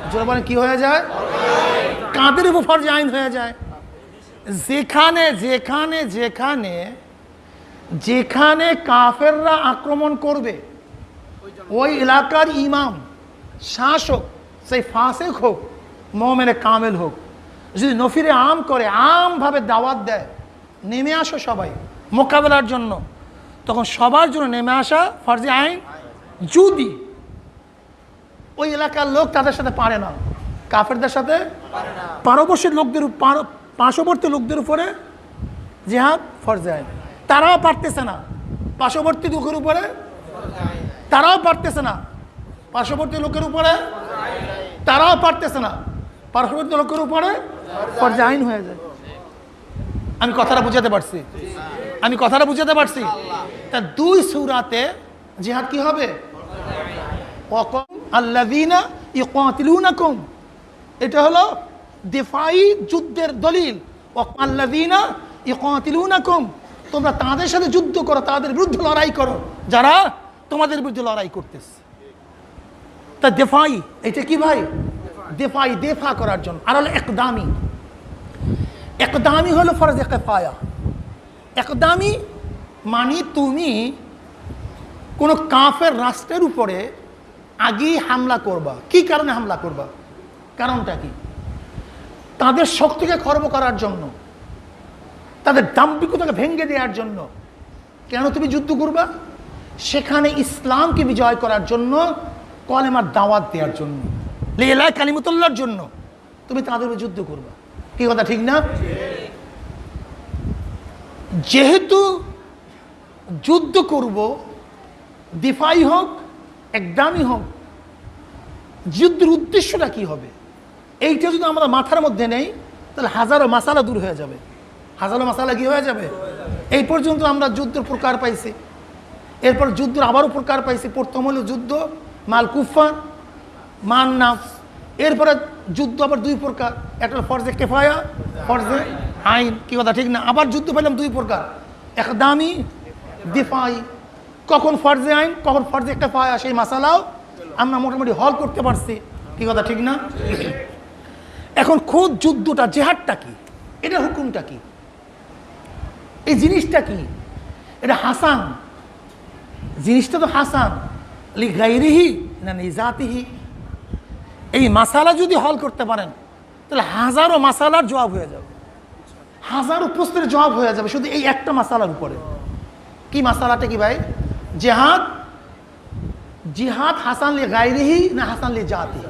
জোরে বলেন কি হয়ে যায়? কাদের উপর ফরজে আইন হয়ে যায়। যেখানে যেখানে যেখানে যেখানে কাফেররা আক্রমণ করবে, ওই এলাকার ইমাম শাসক, সেই ফাসেক হোক মুমিনে কামেল হোক, যদি নফিরে আম করে, আমভাবে দাওয়াত দেয়, নেমে আসো সবাই মোকাবেলার জন্য, তখন সবার জন্য নেমে আসা ফরজে আইন। যদি ওই এলাকার লোক তাদের সাথে পারে না, কাফেরদের সাথে, পার্শ্ববর্তী লোকদের উপরে জিহাদ ফরজে আইন। তারাও পারতেছে না, পার্শ্ববর্তী লোকের উপরে, তারাও পারতেছে না, পার্শ্ববর্তী লোকের উপরে, তারাও পারতেছে না, পার্শ্ববর্তী লোকের উপরে ফরজে আইন হয়ে যায়। আমি কথাটা বুঝাতে পারছি? আমি কথাটা বুঝাতে পারছি? তা দুই সূরাতে জিহাদ কি হবে? আল্লাযীনা ইউকাতিলুনাকুম, এটা হলো দিফাই যুদ্ধের দলিল। আল্লাযীনা ইউকাতিলুনাকুম, তোমরা তাদের সাথে যুদ্ধ করো, তাদের বিরুদ্ধে লড়াই করো যারা তোমাদের বিরুদ্ধে লড়াই করতেছে। তা দিফাই, এটা কি ভাই? দিফাই, দেফা করার জন্য। আর হলো ইকদামি, ইকদামি হলো ফরজে কিফায়া। ইকদামি মানে তুমি কোনো কাফের রাষ্ট্রের উপরে আগেই হামলা করবা। কি কারণে হামলা করবা? কারণটা কি? তাদের শক্তিকে খর্ব করার জন্য, তাদের দাম্ভিকতাকে ভেঙে দেওয়ার জন্য। কেন তুমি যুদ্ধ করবা? সেখানে ইসলামকে বিজয় করার জন্য কলেমার দাওয়াত দেওয়ার জন্য, লা কালিমাতুল্লাহর জন্য তুমি তাদের যুদ্ধ করবা। কি কথা ঠিক না? যেহেতু যুদ্ধ করব, দিফাই হোক একদমই হোক, যুদ্ধের উদ্দেশ্যটা কি হবে এইটা যদি আমরা মাথার মধ্যে নেই, তাহলে হাজারো মাসালা দূর হয়ে যাবে। হাজারো মাসালা কি হয়ে যাবে? এই পর্যন্ত আমরা যুদ্ধের প্রকার পাইছি, এরপর যুদ্ধের আবারও প্রকার পাইছি। প্রথম হলো যুদ্ধ মাল কুফার, মান নাফস। এরপরে যুদ্ধ আবার দুই প্রকার, একটা ফরজে কেফায়া, ফরজে আইন। কি কথা ঠিক না? আবার যুদ্ধ পেলাম দুই প্রকার, একদামি, দিফাই। কখন ফরজে আইন, কখন ফরজে কেফায়া, সেই মাসালাও আমরা মোটামুটি হল করতে পারছি। কি কথা ঠিক না? এখন খোদ যুদ্ধটা, জেহাদটা কি, এটা হুকুমটা কি, এই জিনিসটা কি? এটা হাসান, জিনিসটা তো হাসান লি গাইরিহি না নিজাতিহি। এই মাসালা যদি হল করতে পারেন তাহলে হাজারো মাসালার জবাব হয়ে যাবে, হাজারো প্রশ্নের জবাব হয়ে যাবে শুধু এই একটা মাসালার উপরে। কি মাসালাটা কি ভাই? জেহাদ। জিহাদ হাসান লি গাইরিহি না হাসান লি জাতিহি?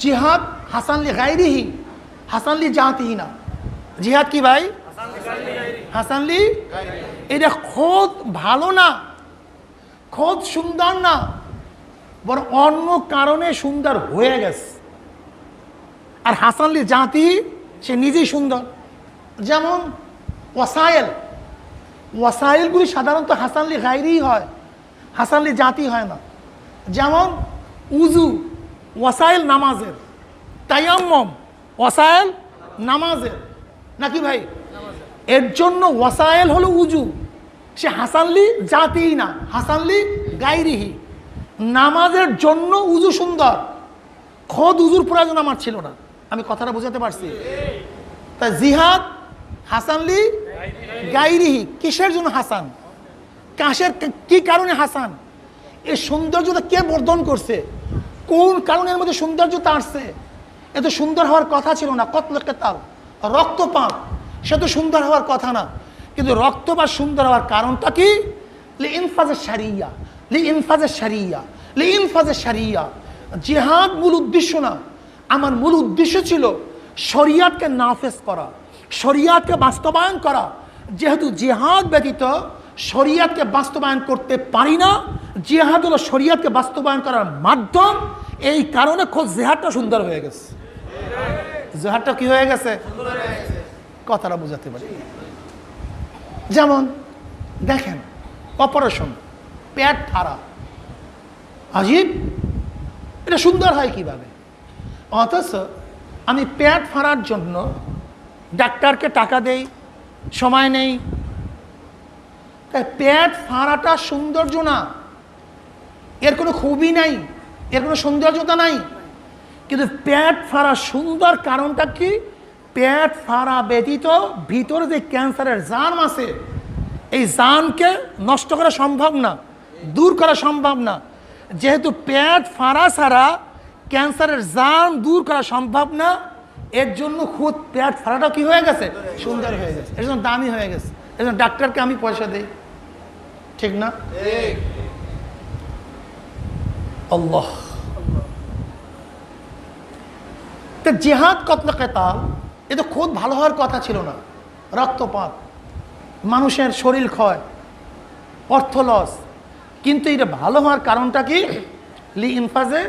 জিহাদ হাসান লি গাইরিহি, হাসান লি জাতিহি না। জিহাদ কি ভাই? হাসান লি। এটা খোদ ভালো না, খোদ সুন্দর না, বরং অন্য কারণে সুন্দর হয়ে গেছে। আর হাসান লি জাতি, সে নিজেই সুন্দর। যেমন ওয়াসাইল, ওয়াসাইলগুলি সাধারণত হাসান লি গাইরিই হয়, হাসান লি জাতি হয় না। যেমন উজু, ওয়াসাইল নামাজের। তায়াম্মম, ওয়াসাইল নামাজের, নাকি ভাই? এর জন্য ওয়াসাইল হলো উজু, সে হাসানলি জাতিই না, হাসানলি গাইরিহি। নামাজের জন্য উজু সুন্দর, খোদ উজুর প্রয়োজন আমার ছিল না। আমি কথাটা বোঝাতে পারছি? তাই জিহাদ হাসানলি গাইরিহি। কিসের জন্য হাসান? কাশের কি কারণে হাসান? এই সৌন্দর্যতা কে বর্ধন করছে? কোন কারণের মধ্যে সৌন্দর্যতা আসছে? এ তো সুন্দর হওয়ার কথা ছিল না। কতল কেতাল, রক্তপাত, সে তো সুন্দর হওয়ার কথা না। কিন্তু রক্তপাত সুন্দর হওয়ার কারণটা কি? লি ইনফাজে শারিয়া, লি ইনফাজে শারিয়া, লি ইনফাজে শারিয়া। জিহাদ মূল উদ্দেশ্য না, আমার মূল উদ্দেশ্য ছিল শরিয়াতকে নাফেজ করা, শরিয়াতকে বাস্তবায়ন করা। যেহেতু জিহাদ ব্যতীত শরিয়াতকে বাস্তবায়ন করতে পারি না, জিহাদ হলো শরিয়াতকে বাস্তবায়ন করার মাধ্যম। এই কারণে খোদ জিহাদটা সুন্দর হয়ে গেছে। জিহাদটা কি হয়ে গেছে? কথাটা বোঝাতে পারি। যেমন দেখেন অপারেশন, পেট ফাড়া, আজীব, এটা সুন্দর হয় কিভাবে? অথচ আমি পেট ফাড়ার জন্য ডাক্তারকে টাকা দেই, সময় নেই। তাই পেট ফাড়াটা সৌন্দর্য না, এর কোনো খুবই নাই, এর কোনো সৌন্দর্যতা নাই। কিন্তু পেট ফাড়া সুন্দর কারণটা কি? পেট ফাড়া ব্যতীত ভিতরে যে ক্যান্সারের জার্ম আছে, এই জার্মকে নষ্ট করা সম্ভব না, দূর করা সম্ভব না। যেহেতু পেট ফাড়া ছাড়া ক্যান্সারের জার্ম দূর করা সম্ভব না, এর জন্য খুদ পেট ফাড়াটাও কি হয়ে গেছে? সুন্দর হয়ে গেছে, এর জন্য দামি হয়ে গেছে। এর জন্য ডাক্তারকে আমি পয়সা দিই, ঠিক না? আল্লাহ। তো জিহাদ কতল কেতাল, এ তো খুব ভালো হওয়ার কথা ছিল না। রক্তপাত, মানুষের শরীর ক্ষয়, অর্থ লস। কিন্তু এটা ভালো হওয়ার কারণটা কি? লি ইনফাজে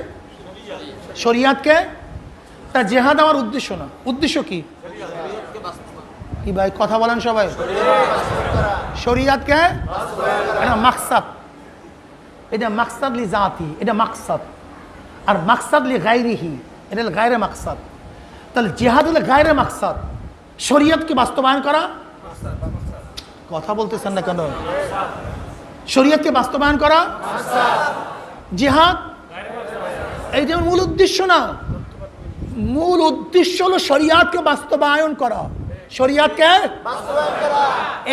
শরিয়াতকে। তা জেহাদ আমার উদ্দেশ্য না, উদ্দেশ্য কি? কি ভাই কথা বলেন সবাই? শরিয়াতকে, এটা মাকসাদ, এটা মাকসাদ লি জাতি, এটা মাকসাদ। আর মাকসাদ লি গাইরিহি, এটা গায়রে মাকসাদ। তাহলে জিহাদ হলে গায়রে মাকসাদ, শরিয়তকে বাস্তবায়ন করা। কথা বলতেছেন না কেন? শরিয়তকে বাস্তবায়ন করা জিহাদ, এই যে মূল উদ্দেশ্য না। মূল উদ্দেশ্য হলো শরিয়তকে বাস্তবায়ন করা, শরিয়তকে বাস্তবায়ন করা।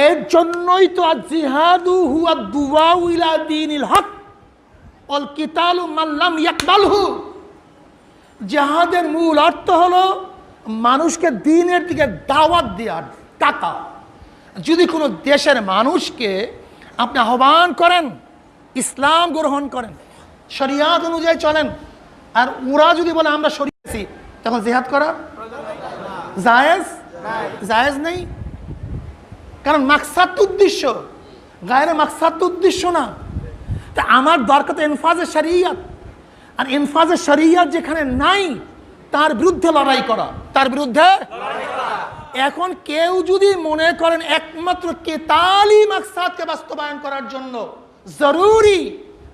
এর জন্যই তো জিহাদু হুয়া দুআউ ইলা দীনিল হক ওয়াল কিতালু মান লাম ইয়াকবালহু। জিহাদের মূল অর্থ হলো মানুষকে দ্বীনের দিকে দাওয়াত দেওয়া, টাকা। যদি কোনো দেশের মানুষকে আপনি আহ্বান করেন ইসলাম গ্রহণ করেন, শরিয়াত অনুযায়ী চলেন। আর ওরা যদি বলে আমরা শরিয়াছি, তখন জিহাদ করা জায়েজ জায়েজ নেই। কারণ মাকসাদ তো উদ্দেশ্য, গায়ের মাকসাদ তো উদ্দেশ্য না। তা আমার দরকার তো ইনফাজে শরিয়াত, আর ইনফাজে শরিয়াত যেখানে নাই তার বিরুদ্ধে লড়াই করা, তার বিরুদ্ধে। এখন কেউ যদি মনে করেন একমাত্র কেতালি মাকসাদকে বাস্তবায়ন করার জন্য জরুরি,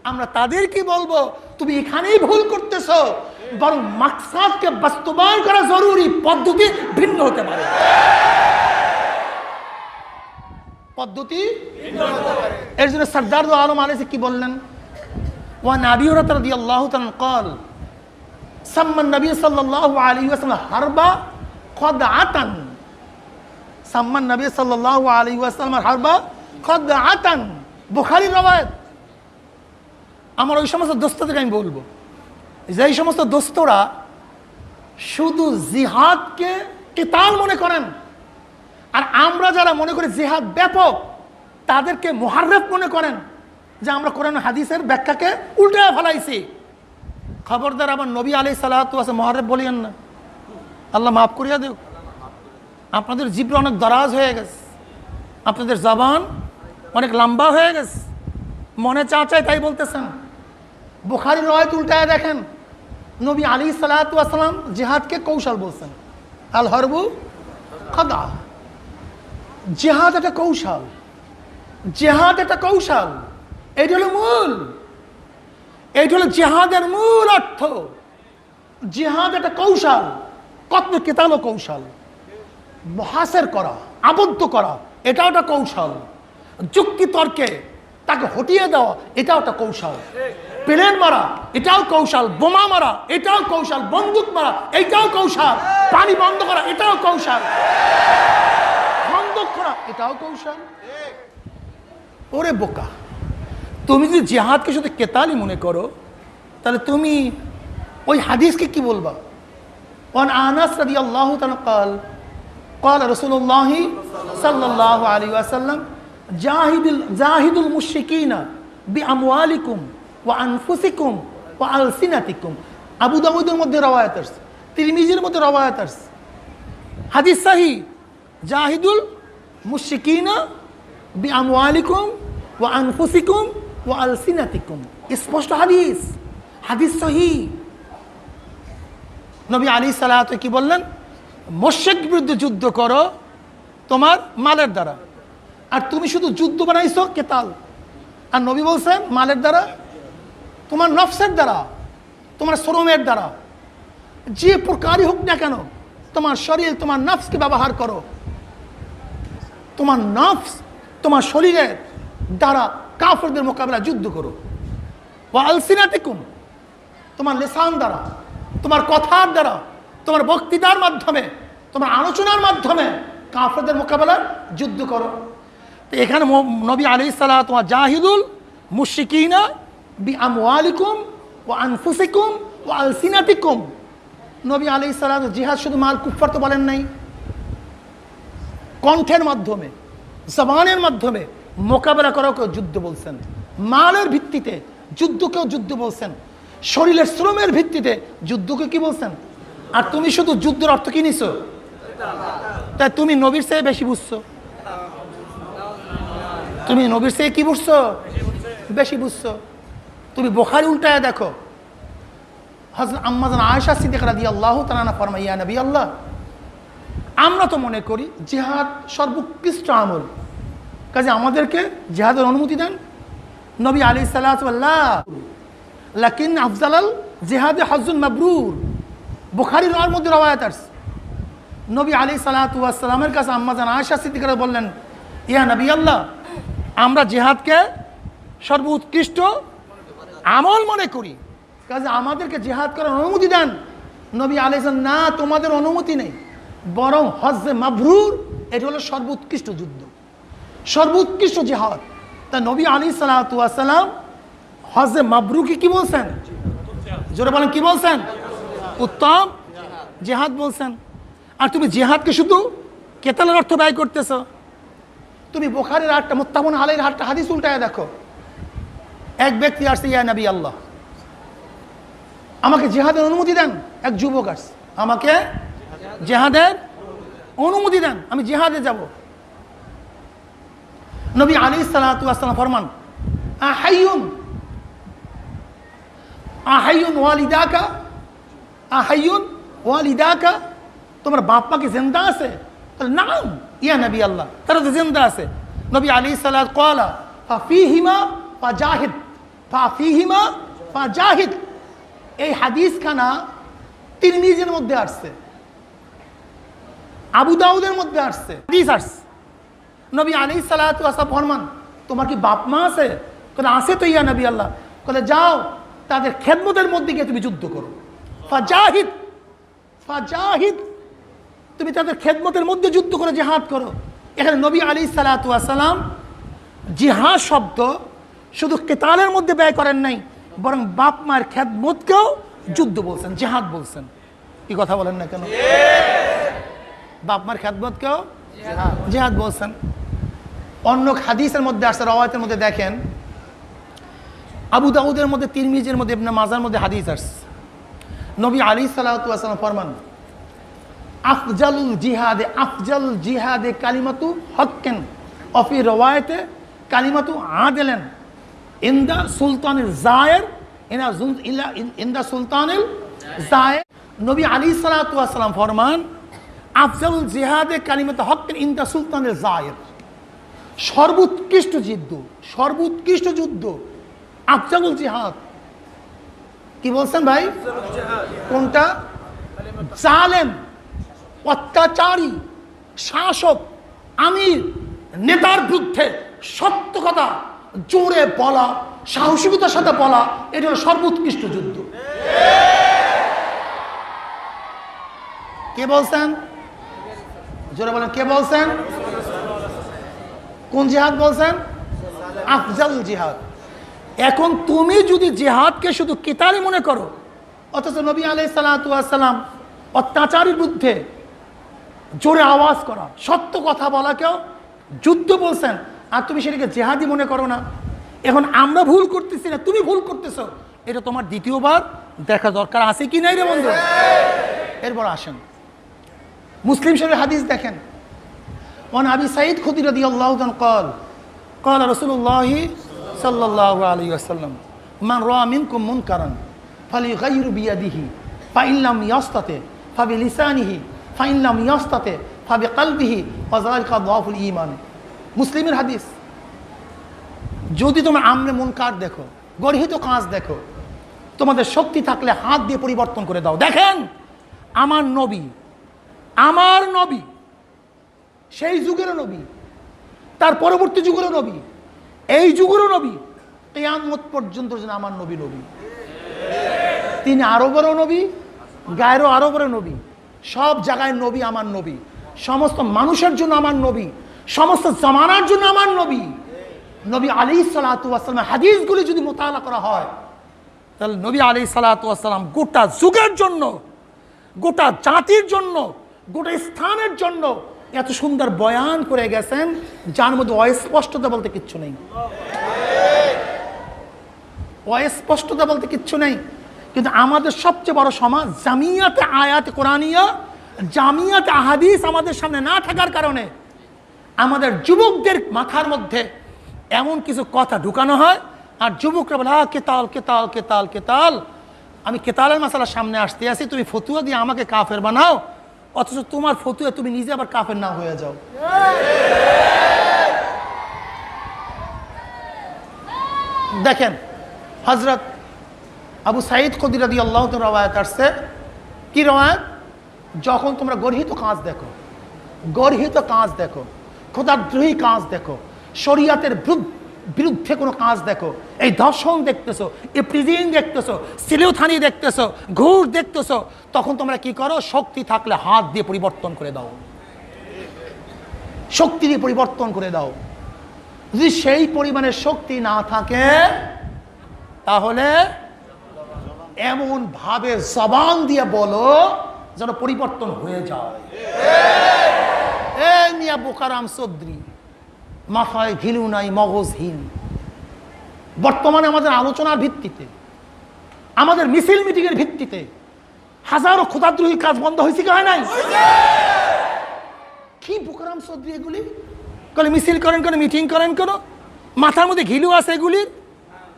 আমরা তাদেরকে বলবো তুমি এখানেই ভুল করতেছো, বরং মাকসাদকে বাস্তবায়ন করা জরুরি, পদ্ধতি ভিন্ন হতে পারে, পদ্ধতি এর জন্য সরদার দো আলম আলাইহি কি বললেন, ওয়ান আবি হুরায়রা রাদিয়াল্লাহু তাআলা قال সাম্মান নবী সাল্লাল্লাহু আলাইহি ওয়াসাল্লাম হারবা খাদআতান, সাম্মান নবী সাল্লাল্লাহু আলাইহি ওয়াসাল্লাম হারবা খাদআতান, বুখারীর রওয়ায়াত। আমার ওই সমস্ত দোস্তদেরকে আমি বলবো, যেই সমস্ত দোস্তরা শুধু জিহাদকে কিতাল মনে করেন, আর আমরা যারা মনে করি জিহাদ ব্যাপক, তাদেরকে মুহাররিফ মনে করেন, যে আমরা কোরআন হাদিসের ব্যাখ্যাকে উল্টায় ফেলাইছি। খবরদার আমার নবী আলাইহিস সালাতু ওয়াস সালাম মুহাররিফ বলিয়েন না, আল্লাহ মাফ করিয়া দেও। আপনাদের জিব্র অনেক দরাজ হয়ে গেছে, আপনাদের জবান অনেক লম্বা হয়ে গেছে, মনে চা চায় তাই বলতেছেন। বুখারীর রওয়ায়াত উল্টায় দেখেন, নবী আলাইহিস সালাতু ওয়াস সালাম জিহাদকে কৌশল বলছেন, আল হরবু খাদা। জিহাদ একটা কৌশল, জিহাদ একটা কৌশল, এইটা হলো মূল, এইটা হলো জিহাদের মূল অর্থ। জিহাদ একটা কৌশল, কত কেতাল কৌশল, মহাসের করা, আবদ্ধ করা, এটাও একটা কৌশল। যুক্তি তর্কে তাকে হটিয়ে দেওয়া, এটাও একটা কৌশল। প্লেন মারা, এটাও কৌশল। বোমা মারা, এটাও কৌশল। বন্দুক মারা, এটাও কৌশল। পানি বন্ধ করা, এটাও কৌশল। খন্দক করা, এটাও কৌশল। ওরে বোকা, তুমি যদি জিহাদকে শুধু কেতালি মনে করো, তাহলে তুমি ওই হাদিসকে কি বলবা? ওয়ান আনাস রাদিয়াল্লাহু তাআলা قال قال رسول الله صلى الله عليه وسلم জাহিদুল মুশরিকিনা বিআমওয়ালিকুম ওয়া আনফুসিকুম ওয়া আলসিনাতিকুম। আবু দাউদের মধ্যে রওয়ায়াত আছে, তিরমিজির মধ্যে রওয়ায়াত আছে, হাদিস সহিহ। জাহিদুল মুশরিকিনা বিআমওয়ালিকুম ওয়া আনফুসিকুম ওয়া আলসিনাতিকুম, স্পষ্ট হাদিস, হাদিস সহিহ। নবী আলাইহিস সালাতু কি বললেন? মুশরিক বিরুদ্ধে যুদ্ধ করো তোমার মালের দ্বারা, আর তুমি শুধু যুদ্ধ বানাইছো কেতাল। আর নবী বলছেন মালের দ্বারা, তোমার নফসের দ্বারা, তোমার শ্রমের দ্বারা, যে প্রকারই হোক না কেন, তোমার শরীর, তোমার নফসকে ব্যবহার করো। তোমার নফস, তোমার শরীরের দ্বারা কাফেরদের মোকাবেলা যুদ্ধ করো। ওয়া আলসিনাতিকুম, তোমার লিসান দ্বারা, তোমার কথার দ্বারা, তোমার বক্তৃতার মাধ্যমে, তোমার আলোচনার মাধ্যমে কাফেরদের মোকাবেলা যুদ্ধ করো। তো এখানে নবী আলাইহিস সালাতু ওয়া জাহিদুল মুশরিকিনা বিআমওয়ালিকুম ওয়া আনফুসিকুম ওয়া আলসিনাতিকুম। নবী আলাইহিস সালাতু জিহাদ শুধু মাল কুফার তো বলেন নাই, কণ্ঠের মাধ্যমে, জবানের মাধ্যমে মোকাবেলা করাকেও যুদ্ধ বলছেন। মালের ভিত্তিতে যুদ্ধকেও যুদ্ধ বলছেন, শরীরের শ্রমের ভিত্তিতে যুদ্ধকে কি বলছেন? আর তুমি শুধু যুদ্ধের অর্থ কি নিছো? তাই তুমি নবীর চেয়ে বেশি বুঝছো, তুমি নবীর চেয়ে কি বুঝছো? বেশি বুঝছো। তুমি বুখারী উল্টায় দেখো, হযরত আম্মা জান আয়েশা সিদ্দিকা রাদিয়াল্লাহু তাআলা আনহা ফরমায়, ইয়া নবী আল্লাহ, আমরা তো মনে করি জিহাদ সর্বোৎকৃষ্ট আমল, কাজে আমাদেরকে জিহাদের অনুমতি দেন। নবী আলাইহিস সালাতু ওয়াল্লাহ লাকিন আফজালাল জিহাদে হজ্জুন মাবরুর। বুখারীর মধ্যে রওয়ায়াত আছে, নবী আলাইহিস সালাতু ওয়াস সালামের কাছে আম্মা জান আয়েশা সিদ্দিকা বললেন, ইয়া নবী আল্লাহ, আমরা জিহাদকে সর্বোৎকৃষ্ট আমল মনে করি, কাজে আমাদেরকে জিহাদ করার অনুমতি দেন। নবী আলাইহিস সালাম, না, তোমাদের অনুমতি নেই, বরং হজ্জে মাবরুর, এটা হলো সর্বোৎকৃষ্ট যুদ্ধ, সর্বোৎকৃষ্ট জিহাদ। তা নবী আলাইহিস সালাতু ওয়াস সালাম হজ্জে মাবরুরকে কি বলছেন? জোরে বলেন, কি বলছেন? উত্তম জিহাদ বলছেন। আর তুমি জিহাদকে শুধু কেতালের অর্থ ব্যয় করতেছ। তুমি বুখারীর আটটা মুত্তাফাকুন আলাইহির আটটা হাদিস উল্টায় দেখো। এক ব্যক্তি আসছে, ইয়া নবী আল্লাহ, আমাকে জিহাদের অনুমতি দেন। এক যুবক আসছে, আমাকে জিহাদের অনুমতি দেন, আমি জিহাদে যাব। নবী আলাইহিস সালাতু ওয়াস সালাম ফরমান, আহাইয়ুন আহাইয়ুন ওয়ালিদাকা, আহাইয়ুন ওয়ালিদাকা, তোমার বাপ মা কি জিন্দা আছে? নাম ইয়া নবী আল্লাহ, তারা তো জিন্দা আছে। নবী আলাইহিস সালাত ক্বালা ফাফিহিমা ফাজাহিদ, ফাফিহিমা ফাজাহিদ। এই হাদিস খানা তিরমিজির মধ্যে আসছে, আবু দাউদের মধ্যে আসছে, হাদিস আসছে। নবী আলাইহিস সালাতু ওয়াস সালাম ফরমান, তোমার কি বাপ মা আছে? বলে আছে তো ইয়া নবী আল্লাহ। বলে যাও তাদের খেদমতের মধ্যে গিয়ে তুমি যুদ্ধ করো। ফাজাহিদ, ফাজাহিদ, তুমি তাদের খেদমতের মধ্যে যুদ্ধ করে জিহাদ করো। এখানে নবী আলাইহিস সালাতু ওয়াস সালাম জিহাদ শব্দ শুধু কেতালের মধ্যে ব্যয় করেন নাই, বরং বাপ মায়ের খেদমতকেও যুদ্ধ বলছেন, জিহাদ বলছেন। কি কথা বলেন না কেন? বাপ মায়ের খেদমতকেও জিহাদ বলছেন। অন্য হাদিসের মধ্যে আসছে, রওয়ায়াতের মধ্যে দেখেন, আবু দাউদের মধ্যে, তিরমিজির মধ্যে, ইবনে মাজার মধ্যে হাদিস আসছে। নবী আলাইহিস সালাতু ওয়াস সালাম ফরমান, আফজালুল জিহাদে, আফজালুল জিহাদে কালিমাতু হক্কেন, অফি রওয়ায়াতে কালিমাতু আদলেন ইনদা সুলতানিল জায়ের, ইনদা সুলতানিল জায়ের। নবী আলাইহিস সালাতু ওয়াস সালাম ফরমান, আফজালুল জিহাদে কালিমাতু হক্কেন ইনদা সুলতানিল জায়ের, সর্বোৎকৃষ্ট যুদ্ধ, সর্বোৎকৃষ্ট যুদ্ধ আফজালুল জিহাদ। কি বলছেন ভাই? কোনটা? জালেম, অত্যাচারী, শাসক, আমির, নেতার বিরুদ্ধে সত্য কথা জোরে বলা, সাহসিকতার সাথে বলা, এটা হলো সর্বোৎকৃষ্ট যুদ্ধ। কে বলছেন? জোরে বলেন, কে বলছেন? কোন জিহাদ বলছেন? আফজাল জিহাদ। এখন তুমি যদি জিহাদকে শুধু কিতালি মনে করো, অথচ নবী আলাইহিস সালাতু ওয়াস সালাম অত্যাচারের বিরুদ্ধে জোরে আওয়াজ করা, সত্য কথা বলাকেও যুদ্ধ বলছেন, আর তুমি সেটাকে জিহাদি মনে করো না। এখন আমরা ভুল করতেছি না, তুমি ভুল করতেছো, এটা তোমার দ্বিতীয়বার দেখা দরকার আছে কি নাই রে বন্ধু? এরপর আসেন মুসলিম শরীফের হাদিস দেখেন। ওয়ান আবি সাঈদ খুদরি রাদিয়াল্লাহু আনহু قال قال رسول الله صلى الله عليه وسلم من رأى منكم منكرا فليغير بيده فإن لم يستطع فبلسانه فإن لم يستطع فبقلبه وذلك ضعف الإيمان। মুসলিমের হাদিস। যদি তোমরা আমরে মুনকার দেখো, গর্হিত কাজ দেখো, তোমাদের শক্তি থাকলে হাত দিয়ে পরিবর্তন করে দাও। দেখেন আমার নবী, আমার নবী, সেই যুগেরও নবী, তার পরবর্তী যুগেরও নবী, এই যুগেরও নবী, কিয়ামত পর্যন্ত যেন আমার নবী নবী। তিনি আরবেরও নবী, গায়েরও আরবেরও নবী, সব জায়গায় নবী আমার নবী, সমস্ত মানুষের জন্য আমার নবী, সমস্ত জামানার জন্য আমার নবী। নবী আলাইহিস সালাতু ওয়াস সালাম হাদিসগুলি যদি মোতালা করা হয়, তাহলে নবী আলাইহিস সালাতু ওয়াস সালাম গোটা যুগের জন্য, গোটা জাতির জন্য, গোটা স্থানের জন্য এত সুন্দর বয়ান করে গেছেন, যার মধ্যে অস্পষ্টতা বলতে কিচ্ছু নেই, অস্পষ্টতা বলতে কিচ্ছু নেই। কিন্তু আমাদের সবচেয়ে বড় সমাজ জামিয়াতে আয়াতে কোরআনিয়া, জামিয়াতে আহাদিস আমাদের সামনে না থাকার কারণে আমাদের যুবকদের মাথার মধ্যে এমন কিছু কথা ঢুকানো হয়, আর যুবকরা বলে কেতাল কেতাল কেতাল কেতাল, আমি কেতালের মাসালার সামনে আসতে আসি, তুমি ফতুয়া দিয়ে আমাকে কাফের বানাও, অথচ তোমার ফতুয়া তুমি নিজে আবার কাফের না হয়ে যাও। দেখেন হযরত আবু সাঈদ খুদরি রাদিয়াল্লাহু তাআলা রওয়ায়াত আসছে, কি রওয়ায়াত? যখন তোমরা গর্হিত কাজ দেখো, গর্হিত কাজ দেখো, খোদাদ্রোহী কাজ দেখো, শরিয়াতের বিরুদ্ধে কোনো কাজ দেখো, এই ধর্ষণ দেখতেছো, এই প্রিজিং দেখতেছো, সিলেউথানি দেখতেছো, ঘুষ দেখতেছো, তখন তোমরা কি করো? শক্তি থাকলে হাত দিয়ে পরিবর্তন করে দাও, শক্তি দিয়ে পরিবর্তন করে দাও। যদি সেই পরিমাণের শক্তি না থাকে, তাহলে এমন ভাবে জবান দিয়ে বলো যেন পরিবর্তন হয়ে যায়। এই মিয়া বোকারাম চৌধুরী, মাথায় ঘিলু নাই, মগজহীন। বর্তমানে আমাদের আলোচনার ভিত্তিতে আমাদের মিছিল মিটিংয়ের ভিত্তিতে হাজারো খোদাদ্রোহী কাজ বন্ধ হয়েছে কি হয় নাই? কি বুকরাম চৌধুরী এগুলি কলে মিছিল করেন কেন, মিটিং করেন কেন? মাথার মধ্যে ঘিলু আছে এগুলির,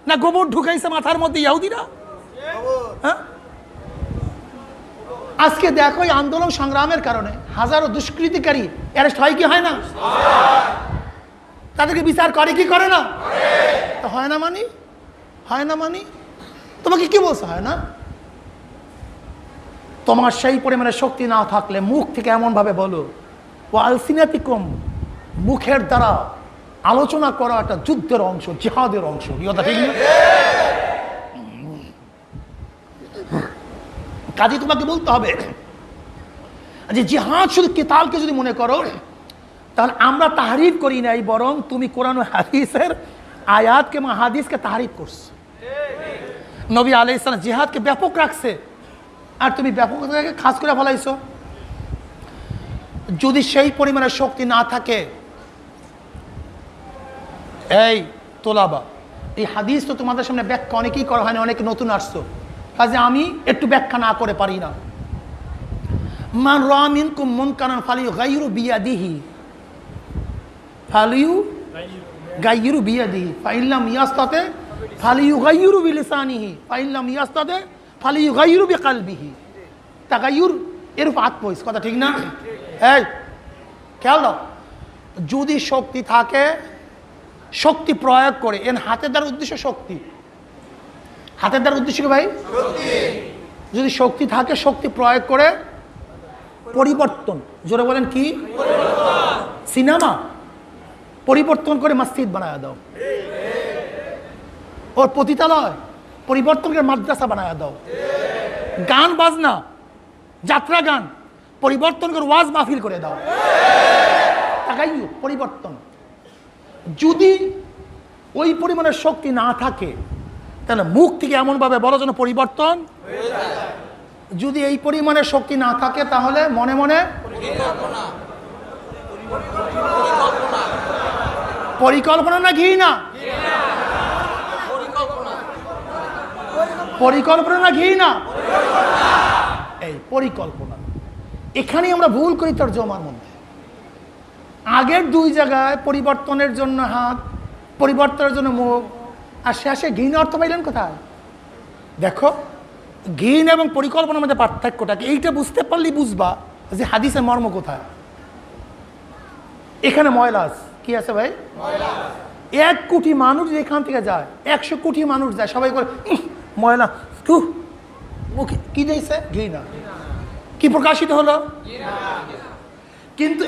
না গোবর ঢুকাইছে মাথার মধ্যে ইহুদিরা? হ্যাঁ, আজকে দেখো এই আন্দোলন সংগ্রামের কারণে হাজারো দুষ্কৃতিকারী অ্যারেস্ট হয় কি হয় না? তাদেরকে বিচার করে কি করে না? তো হয় না মানি, হয় না মানি, তোমাকে কি বলছে হয় না? তোমার সেই পরিমাণে শক্তি না থাকলে মুখ থেকে এমন ভাবে বলো, ও আলসিনাতিকুম, মুখের দ্বারা আলোচনা করা একটা যুদ্ধের অংশ, জিহাদের অংশ। ঠিক না? কাজে তোমাকে বলতে হবে যে জিহাদ শুধু কিতালকে যদি মনে করো তাহলে আমরা তাহরিফ করি নাই, বরং তুমি কোরআন ও হাদিসের আয়াতকে হাদিসকে তাহরিফ করছো। নবী আলাইহিস সালাম জিহাদকে ব্যাপক রাখছে আর তুমি ব্যাপকতাকে খাস করে ফলাইছো। যদি সেই পরিমাণে শক্তি না থাকে, এই তোলাবা, এই হাদিস তো তোমাদের সামনে ব্যাখ্যা অনেকেই করা হয় না, অনেকে নতুন আসছো, কাজে আমি একটু ব্যাখ্যা না করে পারি না। মান রাআ মিনকুম মুনকারান ফালিয়ুগাইয়িরু বিয়াদিহি, ফালিয়ুগাইয়িরু বিয়াদিহি ফাইন লাম ইয়াস্তাতি ফালিয়ুগাইয়িরু বিলিসানিহি ফাইন লাম ইয়াস্তাতি ফালিয়ুগাইয়িরু বিকলবিহি। তাগাইয়ুর এর উপর আত্মইস, কথা ঠিক না? এই খেয়াল দাও, যদি শক্তি থাকে শক্তি প্রয়োগ করে, এর হাতের দ্বারা উদ্দেশ্য শক্তি, হাতের দ্বারা উদ্দেশ্য কি ভাই? যদি শক্তি থাকে শক্তি প্রয়োগ করে পরিবর্তন, জোরে বলেন কি? সিনেমা পরিবর্তন করে মসজিদ বানায় দাও, ওর পতিতালয় পরিবর্তন করে মাদ্রাসা বানায় দাও, গান বাজনা যাত্রা গান পরিবর্তন করে ওয়াজ মাহফিল করে দাও, তাকাইও পরিবর্তন। যদি ওই পরিমাণের শক্তি না থাকে তাহলে মুখ থেকে এমনভাবে বলো যেন পরিবর্তন হয়ে যায়। যদি এই পরিমাণের শক্তি না থাকে তাহলে মনে মনে পরিকল্পনা না ঘি না, পরিকল্পনা না ঘি না, এই পরিকল্পনা। এখানেই আমরা ভুল করি তরজমার মধ্যে। আগের দুই জায়গায় পরিবর্তনের জন্য হাত, পরিবর্তনের জন্য মুখ, আর শেষে ঘৃণ অর্থ পাইলেন কোথায়? দেখো ঘৃণ এবং পরিকল্পনার মধ্যে পার্থক্যটাকে এইটা বুঝতে পারলেই বুঝবা যে হাদিসের মর্ম কোথায়। এখানে ময়লা কি আছে ভাই? 1 কোটি মানুষ এখান থেকে যায়, 100 কোটি মানুষ যায়, সবাই করে ময়লা, কি দিয়েছে? ঘৃণা। কি প্রকাশিত হলো? কিন্তু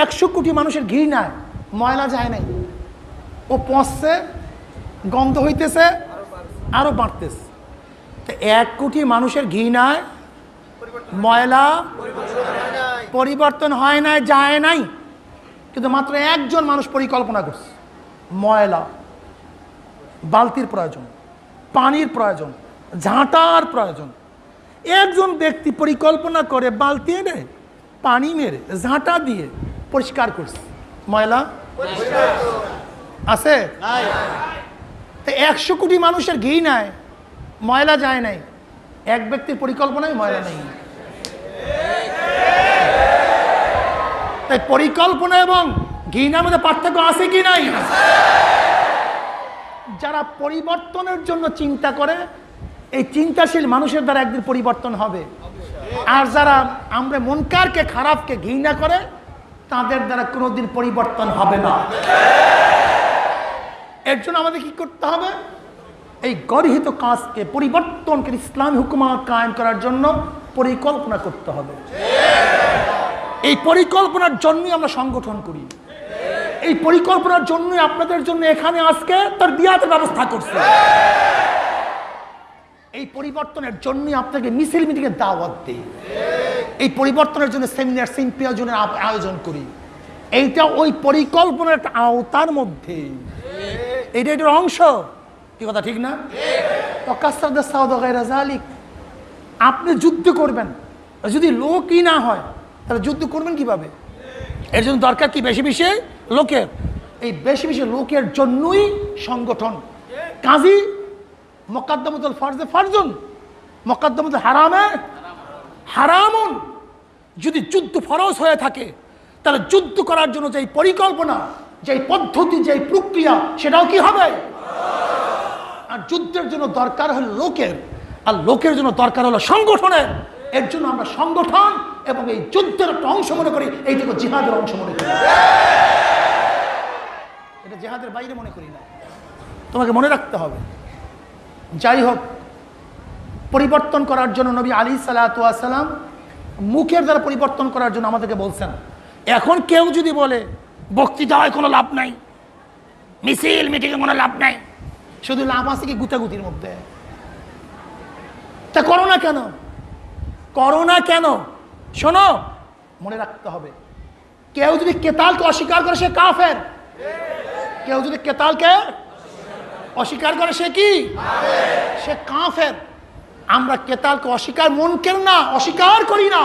100 কোটি মানুষের ঘৃণায় ময়লা যায় নাই, ও পচছে, গন্ধ হইতেছে, আরো বাড়তেছে। তো 1 কোটি মানুষের ঘৃণায় ময়লা পরিবর্তন হয় নাই, যায় নাই, কিন্তু মাত্র একজন মানুষ পরিকল্পনা করছে। ময়লা, বালতির প্রয়োজন, পানির প্রয়োজন, ঝাঁটার প্রয়োজন, একজন ব্যক্তি পরিকল্পনা করে বালতি এনে পানি মেরে ঝাঁটা দিয়ে পরিষ্কার করছে, ময়লা আছে? তো 100 কোটি মানুষের ঘৃণায় ময়লা যায় নাই, এক ব্যক্তির পরিকল্পনায় ময়লা নেই। তাই পরিকল্পনা এবং ঘৃণার মধ্যে পার্থক্য আছে কি নাই? যারা পরিবর্তনের জন্য চিন্তা করে, এই চিন্তাশীল মানুষের দ্বারা একদিন পরিবর্তন হবে। আর যারা আমরা মুনকারকে, খারাপকে ঘৃণা করে, তাদের দ্বারা কোনোদিন পরিবর্তন হবে না। এর জন্য আমাদের কি করতে হবে? এই গর্হিত কাজকে, পরিবর্তনকে ইসলামী হুকুমত কায়েম করার জন্য পরিকল্পনা করতে হবে। এই পরিকল্পনার জন্যই আমরা সংগঠন করি, এই পরিকল্পনার জন্যই আপনাদের জন্য এখানে আজকে তারবিয়াতের ব্যবস্থা করছি, এই পরিবর্তনের জন্যই আপনাকে মিছিল মিটিংয়ে দাওয়াত দিই, এই পরিবর্তনের জন্য সেমিনার সিম্পোজিয়ামের আয়োজন করি। এইটা ওই পরিকল্পনার একটা আওতার মধ্যে, এইটা এটার অংশ। কি কথা ঠিক না? আপনি যুদ্ধ করবেন, যদি লোকই না হয় তাহলে যুদ্ধ করবেন কিভাবে? এর জন্য দরকার কি? বেশি বেশি লোকের। এই বেশি বেশি লোকের জন্যই সংগঠন। কাজী মুকাদ্দামাতুল ফরজে ফরজুন, মুকাদ্দামাতুল হারামে হারামুন। যদি যুদ্ধ ফরজ হয়ে থাকে তাহলে যুদ্ধ করার জন্য যেই পরিকল্পনা, যেই পদ্ধতি, যেই প্রক্রিয়া, সেটাও কি হবে? আর যুদ্ধের জন্য দরকার হলো লোকের, আর লোকের জন্য দরকার হলো সংগঠনের। এর জন্য আমরা সংগঠন এবং এই যুদ্ধের একটা অংশ মনে করি, এইটুকু জিহাদের অংশ মনে করি, এটা জিহাদের বাইরে মনে করি না। তোমাকে মনে রাখতে হবে। যাই হোক, পরিবর্তন করার জন্য নবী আলাইহিস সালাতু ওয়াস সালাম মুখের দ্বারা পরিবর্তন করার জন্য আমাদেরকে বলছেন। এখন কেউ যদি বলে বক্তৃতায় কোনো লাভ নাই, মিছিল মিটিংয়ে কোনো লাভ নাই, শুধু লাভ আছে কি গুতাগুতির মধ্যে, তা করো না কেন? করো না কেন? শোনো, মনে রাখতে হবে, কেউ যদি কেতালকে অস্বীকার করে সে কাফের। কেউ যদি কেতালকে অস্বীকার করে সে কি? সে কাফের। আমরা কেতালকে অস্বীকার মুনকের না, অস্বীকার করি না,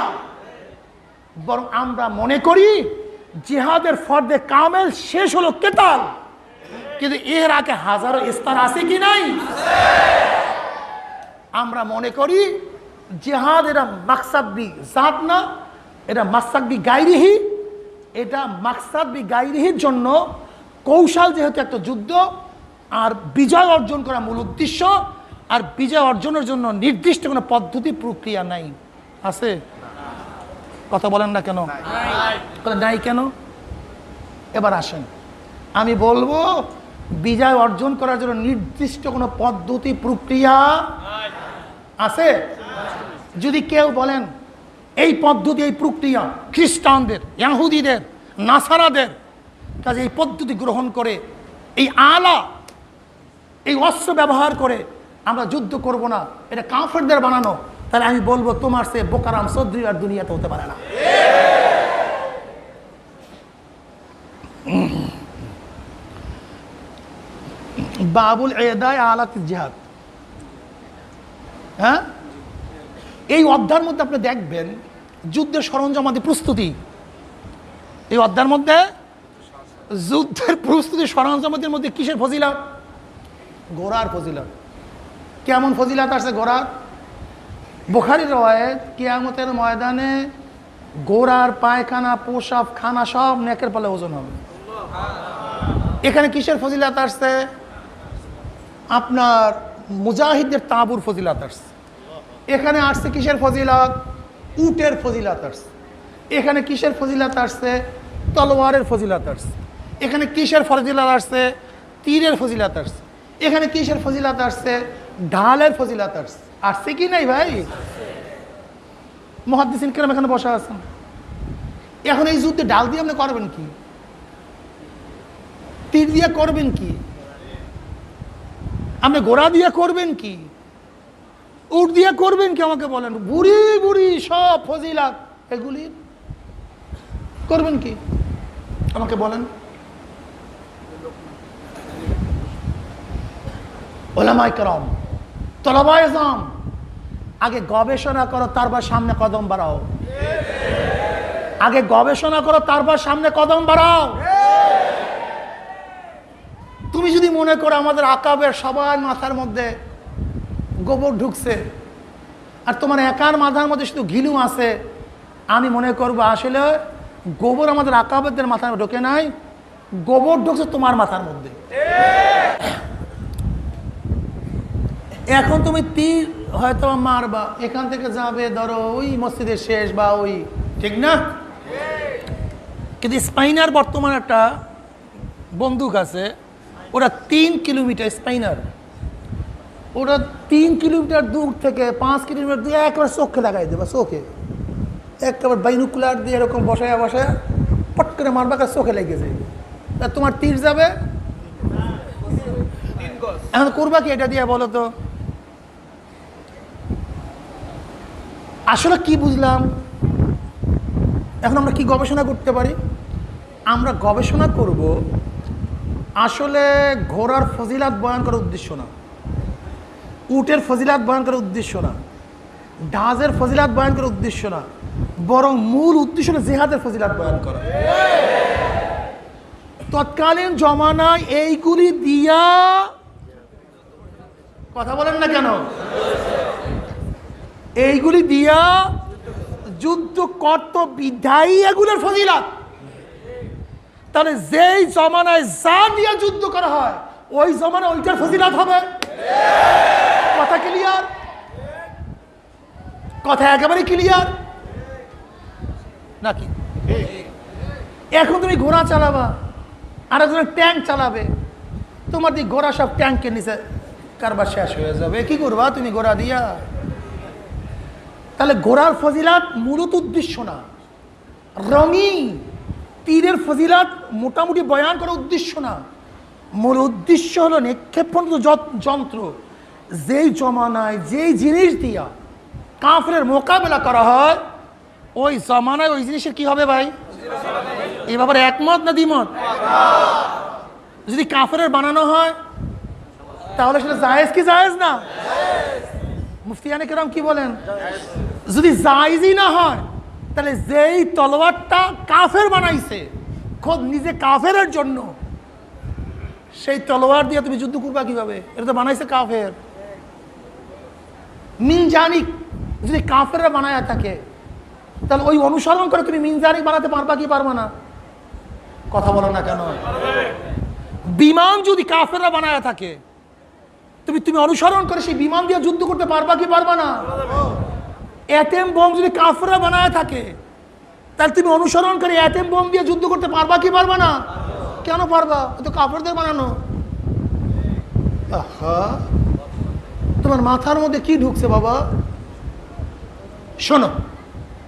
বরং আমরা মনে করি জিহাদের ফরদে কামেল শেষ হলো কেতাল, কিন্তু এর আগে হাজারো স্তর আছে কি নাই? আমরা মনে করি জিহাদ এটা মাকসাদ বি জাত না, এটা মাকসাদ বি গায়রিহি। এটা মাকসাদ বি গায়রিহির জন্য কৌশল, যেহেতু একটা যুদ্ধ, আর বিজয় অর্জন করা মূল উদ্দেশ্য, আর বিজয় অর্জনের জন্য নির্দিষ্ট কোনো পদ্ধতি প্রক্রিয়া নাই। আছে? কথা বলেন না কেন? নাই কেন? এবার আসেন, আমি বলবো বিজয় অর্জন করার জন্য নির্দিষ্ট কোনো পদ্ধতি প্রক্রিয়া আছে? যদি কেউ বলেন এই পদ্ধতি, এই প্রক্রিয়া খ্রিস্টানদের, ইহুদিদের, নাসারাদের কাজে এই পদ্ধতি গ্রহণ করে, এই আলা, এই অস্ত্র ব্যবহার করে আমরা যুদ্ধ করব না, এটা কাফেরদের বানানো, তাহলে আমি বলবো তোমার সে বোকারাম চৌধুরী আর দুনিয়াতে হতে পারে না। বাবুল এদায় আলাত জিহাদ, হ্যাঁ, এই অধ্যায়ের মধ্যে আপনি দেখবেন যুদ্ধের সরঞ্জামাদি প্রস্তুতি। এই অধ্যায়ের মধ্যে যুদ্ধের প্রস্তুতি সরঞ্জামাদির মধ্যে কিসের ফজিলত? ঘোড়ার ফজিলত। কেমন ফজিলত আছে ঘোড়ার? বুখারীর রওয়ায়াত, কিয়ামতের ময়দানে ঘোড়ার পায়খানা, পোশাক, খানা সব নেকের পালে ওজন হবে। এখানে কিসের ফজিলত আসছে? আপনার মুজাহিদদের তাঁবুর ফজিলত আসছে। এখানে আসছে কিসের ফজিলত? উটের ফজিলত আসছে। এখানে কিসের ফজিলত আসছে? তলোয়ারের ফজিলত আসছে। এখানে কিসের ফজিলত আসছে? তীরের ফজিলত আসছে। এখানে কিসের ফজিলত আসছে? ঢালের ফজিলত আসছে। আসছে কি নাই ভাই? মুহাদ্দিসিন কেরাম এখানে বসা আছেন। এখন এই যুদ্ধে ঢাল দিয়ে আপনি করবেন কি? তীর দিয়ে করবেন কি? আপনি ঘোড়া দিয়ে করবেন কি? উট দিয়ে করবেন কি? আমাকে বলেন। বুড়ি বুড়ি সব ফজিলত এগুলি করবেন কি? আমাকে বলেন। ওলামায়ে কেরাম, তলাবায়ে ইলম, আগে গবেষণা করো, তারপর সামনে কদম বাড়াও। আগে গবেষণা করো, তারপর সামনে কদম বাড়াও। তুমি যদি মনে করো আমাদের আকাবের সবার মাথার মধ্যে গোবর ঢুকছে আর তোমার একার মাথার মধ্যে শুধু ঘিলু আছে, আমি মনে করবো আসলে গোবর আমাদের আকাবেরদের মাথায় ঢোকে নাই, গোবর ঢুকছে তোমার মাথার মধ্যে। এখন তুমি তীর হয়তো মারবা, এখান থেকে যাবে ধরো ওই মসজিদের শেষ বা ওই, ঠিক না? কিন্তু স্পাইনার বর্তমান একটা বন্দুক আছে, ওরা 3 কিলোমিটার স্পাইনার, ওরা 3 কিলোমিটার দূর থেকে 5 কিলোমিটার দিয়ে একেবারে চোখে লাগাই দেবা, চোখে একেবারে বাইনুকুলার দিয়ে এরকম বসায় বসায় পট করে মারবা, চোখে লেগে যাবে, তা তোমার তীর যাবে। এখন করবা কি এটা দিয়ে বলো তো? আসলে কি বুঝলাম? এখন আমরা কি গবেষণা করতে পারি? আমরা গবেষণা করব আসলে ঘোড়ার ফজিলাত বয়ান করার উদ্দেশ্য না, উটের ফজিলাত বয়ান করার উদ্দেশ্য না, ঢাজের ফজিলাত বয়ান করার উদ্দেশ্য না, বরং মূল উদ্দেশ্য হলো জিহাদের ফজিলাত বয়ান করা। তৎকালীন জমানায় এইগুলি দিয়া কথা বলেন না কেন? এইগুলি দিয়া যুদ্ধ করত বিধায়ী এগুলোর ফজিলত। তাহলে যেই জমানায় যা দিয়ে যুদ্ধ করা হয় ওই জমানায় ওইটার ফজিলত হবে। কথা ক্লিয়ার? কথা একেবারে ক্লিয়ার নাকি? এখন তুমি ঘোড়া চালাবা, আর একজনের ট্যাঙ্ক চালাবে, তোমার দিকে ঘোড়া সব ট্যাঙ্কের নিচে কারবার শেষ হয়ে যাবে। কি করবা তুমি ঘোড়া দিয়া? তাহলে ঘোড়ার ফজিলাত মূলত উদ্দেশ্য না, রঙিন তীরের ফজিলাত মোটামুটি বয়ান করার উদ্দেশ্য না, মূল উদ্দেশ্য হলো নিক্ষেপণ যন্ত্র। যেই জমানায় যেই জিনিস দিয়া কাফেরের মোকাবেলা করা হয় ওই জমানায় ওই জিনিসের কি হবে ভাই? এই ব্যাপারে একমত না দ্বিমত? যদি কাফেরের বানানো হয় তাহলে সেটা জায়েজ কি জায়েজ না? মুফতিয়ানে কেরাম কি বলেন? যদি জায়েজই না হয় তাহলে যেই তলোয়ারটা কাফের বানাইছে খোদ নিজে কাফেরের জন্য, সেই তলোয়ার দিয়ে তুমি যুদ্ধ করবা কিভাবে? এটা তো বানাইছে কাফের। মিনজানিক যদি কাফেররা বানায় থাকে তাহলে ওই অনুসরণ করে তুমি মিনজানিক বানাতে পারবা কি পারবা না? কথা বলো না কেন? বিমান যদি কাফেররা বানায় থাকে তুমি অনুসরণ করে সেই বিমান দিয়ে যুদ্ধ করতে পারবা কি পারবা না? অ্যাটম বোম যদি কাফেররা বানায় থাকে তাহলে তুমি অনুসরণ করে অ্যাটম বোম দিয়ে যুদ্ধ করতে পারবা কি পারবা না? কেন পারবা? তো কাফেরদের বানানো। আহা, তোমার মাথার মধ্যে কি ঢুকছে বাবা? শোনো,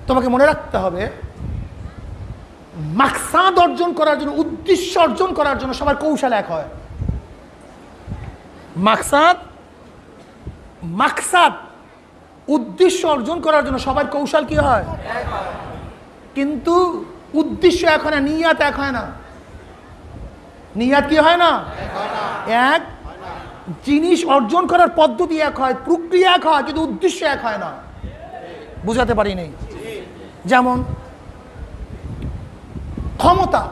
তোমাকে মনে রাখতে হবে মাকসাদ অর্জন করার জন্য, উদ্দেশ্য অর্জন করার জন্য সবার কৌশল এক হয়। মাকসাদ উদ্দেশ্য অর্জন করার জন্য সবার কৌশল কি হয়? কিন্তু উদ্দেশ্য এক হয় না, নিয়াত এক হয় না। নিয়াত কি হয় না? এক। জিনিস অর্জন করার পদ্ধতি এক হয়, প্রক্রিয়া এক হয়, কিন্তু উদ্দেশ্য এক হয় না। বুঝাতে পারি নাই? যেমন ক্ষমতা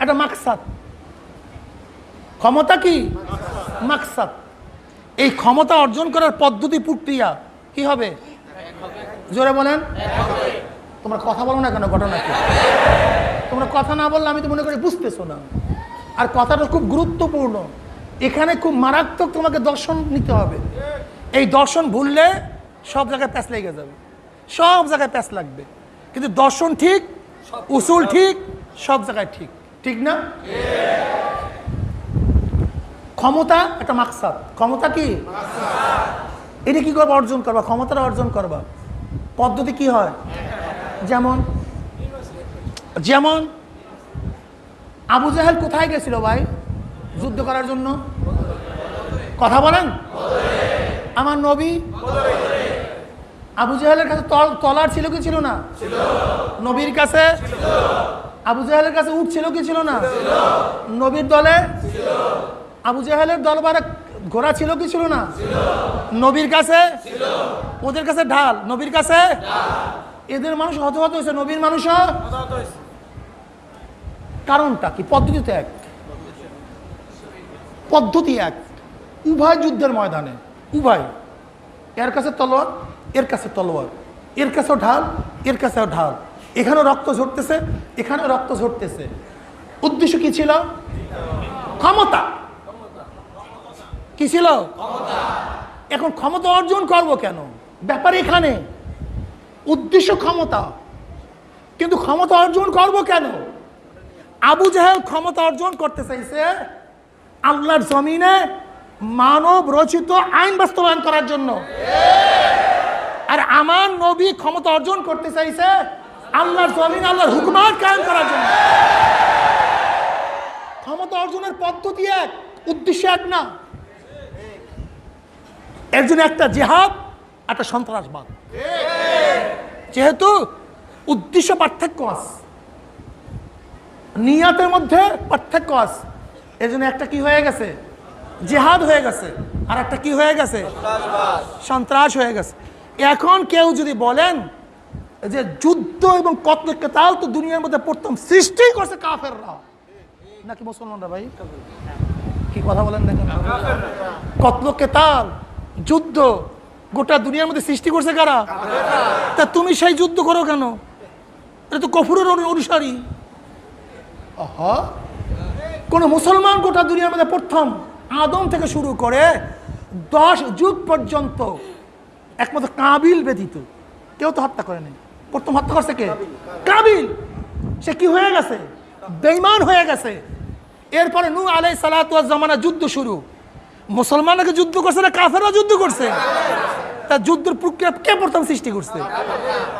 একটা মাকসাদ। ক্ষমতা কি? মাকসাদ। এই ক্ষমতা অর্জন করার পদ্ধতি প্রক্রিয়া কি হবে? জোরে বলেন। তোমরা কথা বলো না কেন? ঘটনা কি? তোমরা কথা না বললে আমি তো মনে করি বুঝতেছো না। আর কথাটা খুব গুরুত্বপূর্ণ। এখানে খুব মারাত্মক তোমাকে দর্শন নিতে হবে। এই দর্শন ভুললে সব জায়গায় প্যাঁচ লেগে যাবে, সব জায়গায় প্যাঁচ লাগবে। কিন্তু দর্শন ঠিক, উসুল ঠিক, সব জায়গায় ঠিক, ঠিক না? ক্ষমতা একটা মাকসাদ। ক্ষমতা কি? এটা কি করবা? অর্জন করবা, ক্ষমতাটা অর্জন করবা। পদ্ধতি কি হয়? যেমন যেমন আবু জাহেল কোথায় গেছিল ভাই যুদ্ধ করার জন্য? কথা বলেন। আমার নবী আবু জাহেলের কাছে তলার ছিল কি ছিল না? নবীর কাছে আবু জাহেলের কাছে উট ছিল কি ছিল না? নবীর দলে আবু জাহেলের দরবারে ঘোড়া ছিল কি ছিল না? নবীর কাছে। ওদের কাছে ঢাল, নবীর কাছে এদের মানুষ হতাহত হয়েছে, নবীর মানুষও। কারণটা কি? পদ্ধতি তো এক, পদ্ধতি এক। উভয় যুদ্ধের ময়দানে উভয়, এর কাছে তলোয়ার, এর কাছে তলোয়ার, এর কাছেও ঢাল, এর কাছেও ঢাল। এখানেও রক্ত ঝরতেছে, এখানেও রক্ত ঝরতেছে। উদ্দেশ্য কি ছিল? ক্ষমতা। কি ছিল? এখন ক্ষমতা অর্জন করবো কেন? ব্যাপার এখানে উদ্দেশ্য ক্ষমতা, কিন্তু ক্ষমতা অর্জন করবো কেন? আবু জাহেল ক্ষমতা অর্জন করতে চাইছে আল্লাহর জমিনে মানব রচিত আইন বাস্তবায়ন করার জন্য, আর আমার নবী ক্ষমতা অর্জন করতে চাইছে আল্লাহর জমিনে আল্লাহর হুকুমাত কায়েম করার জন্য। ক্ষমতা অর্জনের পদ্ধতি এক, উদ্দেশ্য এক না। এর জন্য একটা জিহাদ, একটা সন্ত্রাসবাদ। যেহেতু উদ্দেশ্য পার্থক্য আছে, নিয়াতের মধ্যে পার্থক্য আছে, এর জন্য একটা কি হয়ে গেছে? জিহাদ হয়ে গেছে, আর একটা কি হয়ে গেছে? সন্ত্রাস হয়ে গেছে। এখন কেউ যদি বলেন যে যুদ্ধ এবং কতল কেতাল তো দুনিয়ার মধ্যে প্রথম সৃষ্টি করছে কাফেররা, নাকি মুসলমানরা? ভাই কি কথা বলেন না কেন? কতল কেতাল, যুদ্ধ গোটা দুনিয়ার মধ্যে সৃষ্টি করছে কারা? তা তুমি সেই যুদ্ধ করো কেন? এটা তো কফুরের অনুসারী। কোন মুসলমান গোটা দুনিয়ার মধ্যে প্রথম আদম থেকে শুরু করে 10 যুগ পর্যন্ত একমাত্র কাবিল ব্যতীত কেউ তো হত্যা করেনি। প্রথম হত্যা করছে কে? কাবিল। সে কি হয়ে গেছে? বেঈমান হয়ে গেছে। এরপরে নূহ আলাইহিস সালাতু ওয়াস জামানা যুদ্ধ শুরু। মুসলমানরা যুদ্ধ করছে না কাফেররা যুদ্ধ করছে? তা যুদ্ধের প্রক্রিয়া কে প্রথম সৃষ্টি করছে?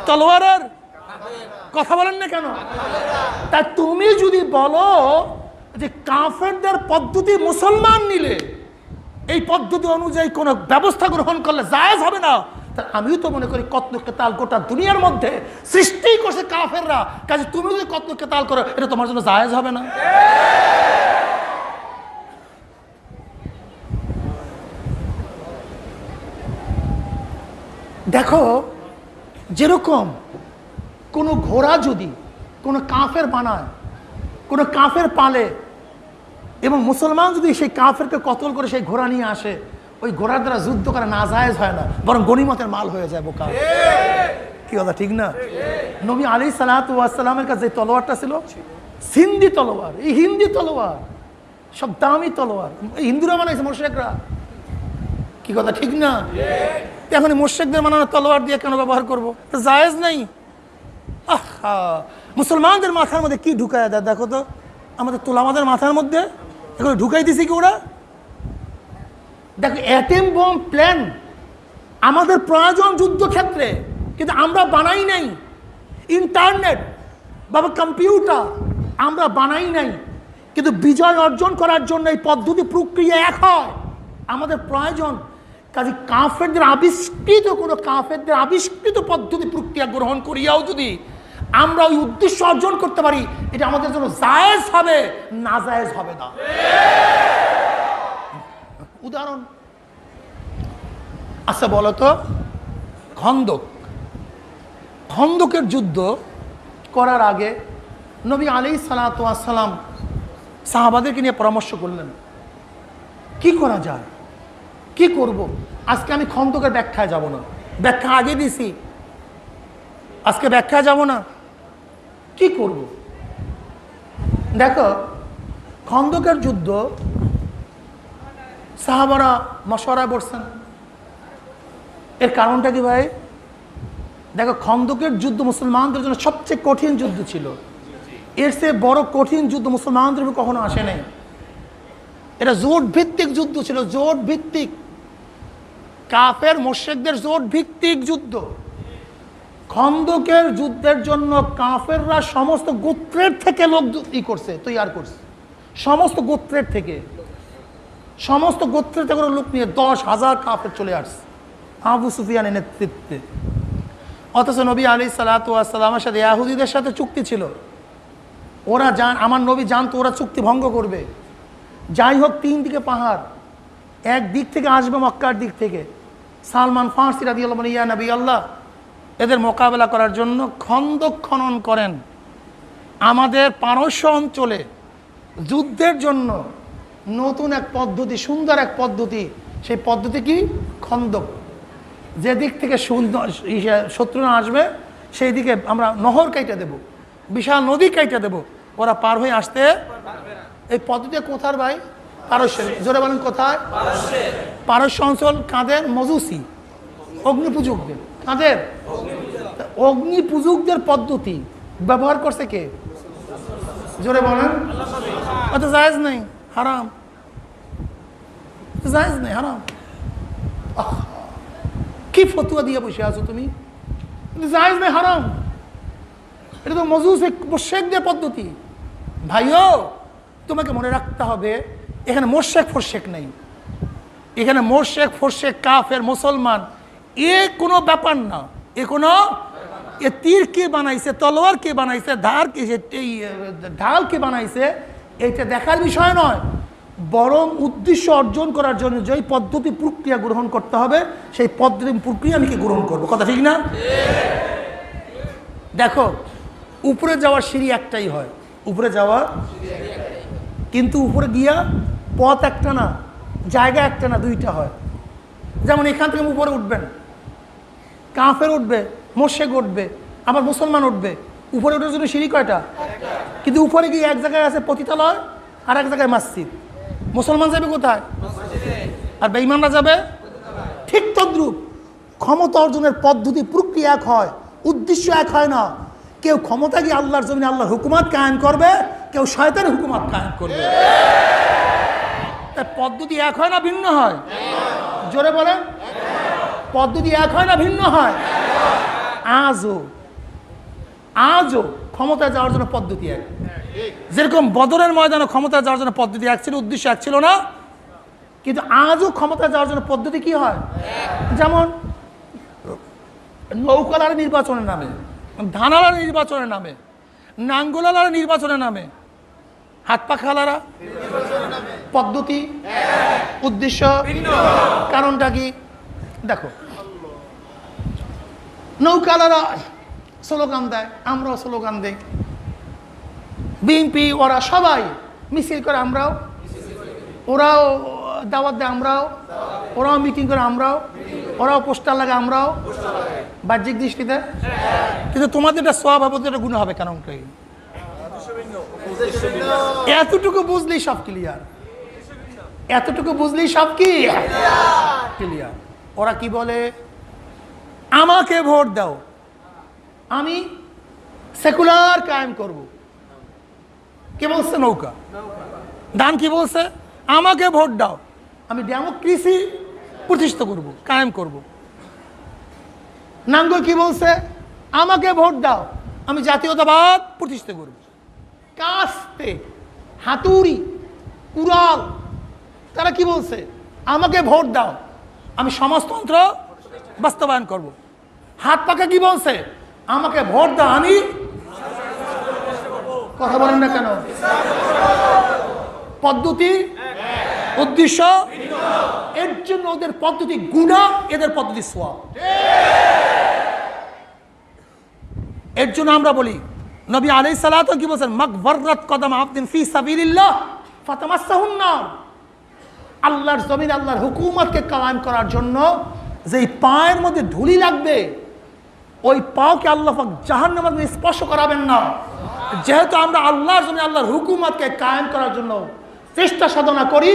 তলোয়ারের। কথা বলেন না কেন? তা তুমি যদি বলো যে কাফেরদের পদ্ধতি মুসলমান নিলে এই পদ্ধতি অনুযায়ী কোন ব্যবস্থা গ্রহণ করলে জায়েজ হবে না, তা আমিও তো মনে করি কতল কেতাল গোটা দুনিয়ার মধ্যে সৃষ্টি করছে কাফেররা, কাজে তুমি যদি কতল কেতাল করো এটা তোমার জন্য জায়েজ হবে না। দেখো, যেরকম কোনো ঘোড়া যদি কোনো কাফের বানায়, কোনো কাফের পালে, এবং মুসলমান যদি সেই কাফেরকে কতল করে সেই ঘোড়া নিয়ে আসে, ওই ঘোড়ার দ্বারা যুদ্ধ করা নাজায়েজ হয় না, বরং গনিমতের মাল হয়ে যায়। বোকা কি কথা ঠিক না? নবী আলাইহিস সালাতু ওয়াস সালামের কাছে যে তলোয়ারটা ছিল সিন্ধি তলোয়ার, এই হিন্দি তলোয়ার, সব দামি তলোয়ার, হিন্দুরা বানাইছে, মুশরিকরা। কি কথা ঠিক না? এখন মুশরিকদের বানানো তলোয়ার দিয়ে কেন ব্যবহার করবো? তো জায়েজ নাই। আহা, মুসলমানদের মাথার মধ্যে কি ঢুকায় দেয় দেখো তো। আমাদের তোলামাদের মাথার মধ্যে এগুলো ঢুকাই দিছি কি ওরা? দেখো, অ্যাটম বম প্ল্যান আমাদের প্রয়োজন যুদ্ধক্ষেত্রে, কিন্তু আমরা বানাই নাই। ইন্টারনেট বা কম্পিউটার আমরা বানাই নাই, কিন্তু বিজয় অর্জন করার জন্য এই পদ্ধতি প্রক্রিয়া এক হয়। আমাদের প্রয়োজন কাজে কাফেরদের আবিষ্কৃত পদ্ধতি প্রক্রিয়া গ্রহণ করিয়াও যদি আমরা ওই উদ্দেশ্য অর্জন করতে পারি, এটা আমাদের জন্য জায়েজ হবে, না জায়েজ হবে না। উদাহরণ, আচ্ছা বলো তো, খন্দকের যুদ্ধ করার আগে নবী আলাইহিস সালাতু ওয়াস সালাম সাহাবাদেরকে নিয়ে পরামর্শ করলেন কি করা যায়, কি করব। আজকে আমি খন্দকের ব্যাখ্যায় যাব না, ব্যাখ্যা আগে দিছি, আজকে ব্যাখ্যায় যাব না। কি করব? দেখো, খন্দকের যুদ্ধ সাহাবারা মশওয়ারায় বসছেন। এর কারণটা কি ভাই? দেখো, খন্দকের যুদ্ধ মুসলমানদের জন্য সবচেয়ে কঠিন যুদ্ধ ছিল। এর চেয়ে বড় কঠিন যুদ্ধ মুসলমানদের কখনো আসে নাই। এটা জোট ভিত্তিক যুদ্ধ ছিল, জোট ভিত্তিক, কাফের মুশরিকদের জোট ভিত্তিক যুদ্ধ। খন্দকের যুদ্ধের জন্য কাফেররা সমস্ত গোত্রের থেকে লোক তৈরি করছে, সমস্ত গোত্রের থেকে লোক নিয়ে 10,000 কাফের চলে আসছে আবু সুফিয়ানের নেতৃত্বে। অথচ নবী আলাইহিস সালাতু ওয়াস সালামের সাথে ইহুদীদের সাথে চুক্তি ছিল। ওরা আমার নবী জানতো ওরা চুক্তি ভঙ্গ করবে। যাই হোক, 3 দিকে পাহাড়, এক দিক থেকে আসবে মক্কার দিক থেকে। সালমান ফারসি রাদিয়াল্লাহু আনহু, ইয়া নবী আল্লাহ, এদের মোকাবেলা করার জন্য খন্দক খনন করেন। আমাদের পারস্য অঞ্চলে যুদ্ধের জন্য নতুন এক পদ্ধতি, সুন্দর এক পদ্ধতি। সেই পদ্ধতি কি? খন্দক। যে দিক থেকে শত্রুরা আসবে সেই দিকে আমরা নহর কাইটা দেব, বিশাল নদী কাইটা দেব, ওরা পার হয়ে আসতে। এই পদ্ধতি কোথার ভাই? পারস্যের। জোরে বলেন কোথায়? পারস্য অঞ্চল কাদের? মজুসি, অগ্নিপূজকদের। কাদের? অগ্নিপূজকদের পদ্ধতি ব্যবহার করছে কে? জোরে বলেন। অত জায়েজ নেই, হারাম। জায়েজ নেই, হারাম। কি ফতুয়া দিয়ে বসে আছো তুমি? জায়েজ নেই, হারাম। এটা তো মজুসি মুশরিকদের পদ্ধতি। ভাইও, তোমাকে মনে রাখতে হবে, এখানে মোরশেক ফোরশেক নেই। এখানে মোরশেক ফোরশেক কাফের মুসলমান এ কোনো ব্যাপার না। এ তীর কে বানাইছে, তলোয়ার কে বানাইছে, ঢাল কে বানাইছে, এইটা দেখার বিষয় নয়, বরং উদ্দেশ্য অর্জন করার জন্য যেই পদ্ধতি প্রক্রিয়া গ্রহণ করতে হবে সেই পদ্ধতি প্রক্রিয়া আমি কি গ্রহণ করবো। কথা ঠিক না? দেখো, উপরে যাওয়ার সিঁড়ি একটাই হয়, উপরে যাওয়া, কিন্তু উপরে গিয়া পথ একটা না, জায়গা একটা না, দুইটা হয়। যেমন এখান থেকে উপরে উঠবেন, কাফের উঠবে, মোশেক উঠবে, আবার মুসলমান উঠবে। উপরে উঠার জন্য সিঁড়ি কয়টা? কিন্তু উপরে গিয়ে এক জায়গায় আছে পতিতালয়, আর এক জায়গায় মসজিদ। মুসলমান যাবে কোথায়? আর বেঈমানরা যাবে। ঠিক তদ্রূপ ক্ষমতা অর্জনের পদ্ধতি প্রক্রিয়া এক হয়, উদ্দেশ্য এক হয় না। কেউ ক্ষমতা গিয়ে আল্লাহর জমিনে আল্লাহর হুকুমাত কায়েম করবে, কেউ শয়তানের হুকুমাত কায়েম করবে। তাই পদ্ধতি এক হয় না ভিন্ন হয়? জোরে বলেন, পদ্ধতি এক হয় না ভিন্ন হয়? আজও ক্ষমতায় যাওয়ার জন্য পদ্ধতি এক। যেরকম বদরের ময়দানে ক্ষমতায় যাওয়ার জন্য পদ্ধতি এক ছিল, উদ্দেশ্য এক ছিল না, কিন্তু আজও ক্ষমতায় যাওয়ার জন্য পদ্ধতি কি হয়? যেমন নৌকালার নির্বাচনের নামে, ধানালার নির্বাচনের নামে, নাঙ্গলালার নির্বাচনের নামে, হাত পা খালারা পদ্ধতি, উদ্দেশ্য, কারণটা কি? দেখো, নৌকালারা স্লোগান দেয়, আমরাও স্লোগান দেই। বিএনপি ওরা সবাই মিছিল করে, আমরাও। ওরাও দাওয়াত দেয়, আমরাও। ওরাও মিটিং করে, আমরাও। ওরাও পোস্টার লাগে, আমরাও। বাহ্যিক দৃষ্টিতে। কিন্তু তোমাদের এটা স্বভাবত এটা গুণ হবে কেন? এতটুকু বুঝলেই সব ক্লিয়ার, এতটুকু বুঝলেই সব কি ক্লিয়ার। ওরা কি বলে? আমাকে ভোট দাও, আমি সেকুলার কায়েম করব। কে বলছে? নৌকা। ধান কি বলছে? আমাকে ভোট দাও, আমি ডেমোক্রেসি প্রতিষ্ঠা করব, কায়েম করব। নাঙ্গল কি বলছে? আমাকে ভোট দাও, আমি জাতীয়তাবাদ প্রতিষ্ঠা করব। কাস্তে, হাতুড়ি, কুড়াল, তারা কি বলছে? আমাকে ভোট দাও, আমি সমাজতন্ত্র বাস্তবায়ন করব। হাত পাকা কি বলছে? আমাকে ভোট দাও, আমি কথা বলেন না কেন? পদ্ধতি, উদ্দেশ্য, এর জন্য ওদের পদ্ধতি গুনাহ, এদের পদ্ধতি সওয়াব। এর জন্য আমরা বলি, নবী আলাইহিস সালাতু কি বলেন? মাগফারাত কদম আবদিন ফি সাবিলিল্লাহ ফাতামাসসাহুন নার। আল্লাহর জমিন আল্লাহর হুকুমতকে কায়েম করার জন্য যেই পায়ের মধ্যে ধুলি লাগবে, ওই পাওকে আল্লাহ পাক জাহান্নামের মধ্যে স্পর্শ করাবেন না। যেহেতু আমরা আল্লাহর জমিন আল্লাহর হুকুমতকে কায়েম করার জন্য চেষ্টা সাধনা করি,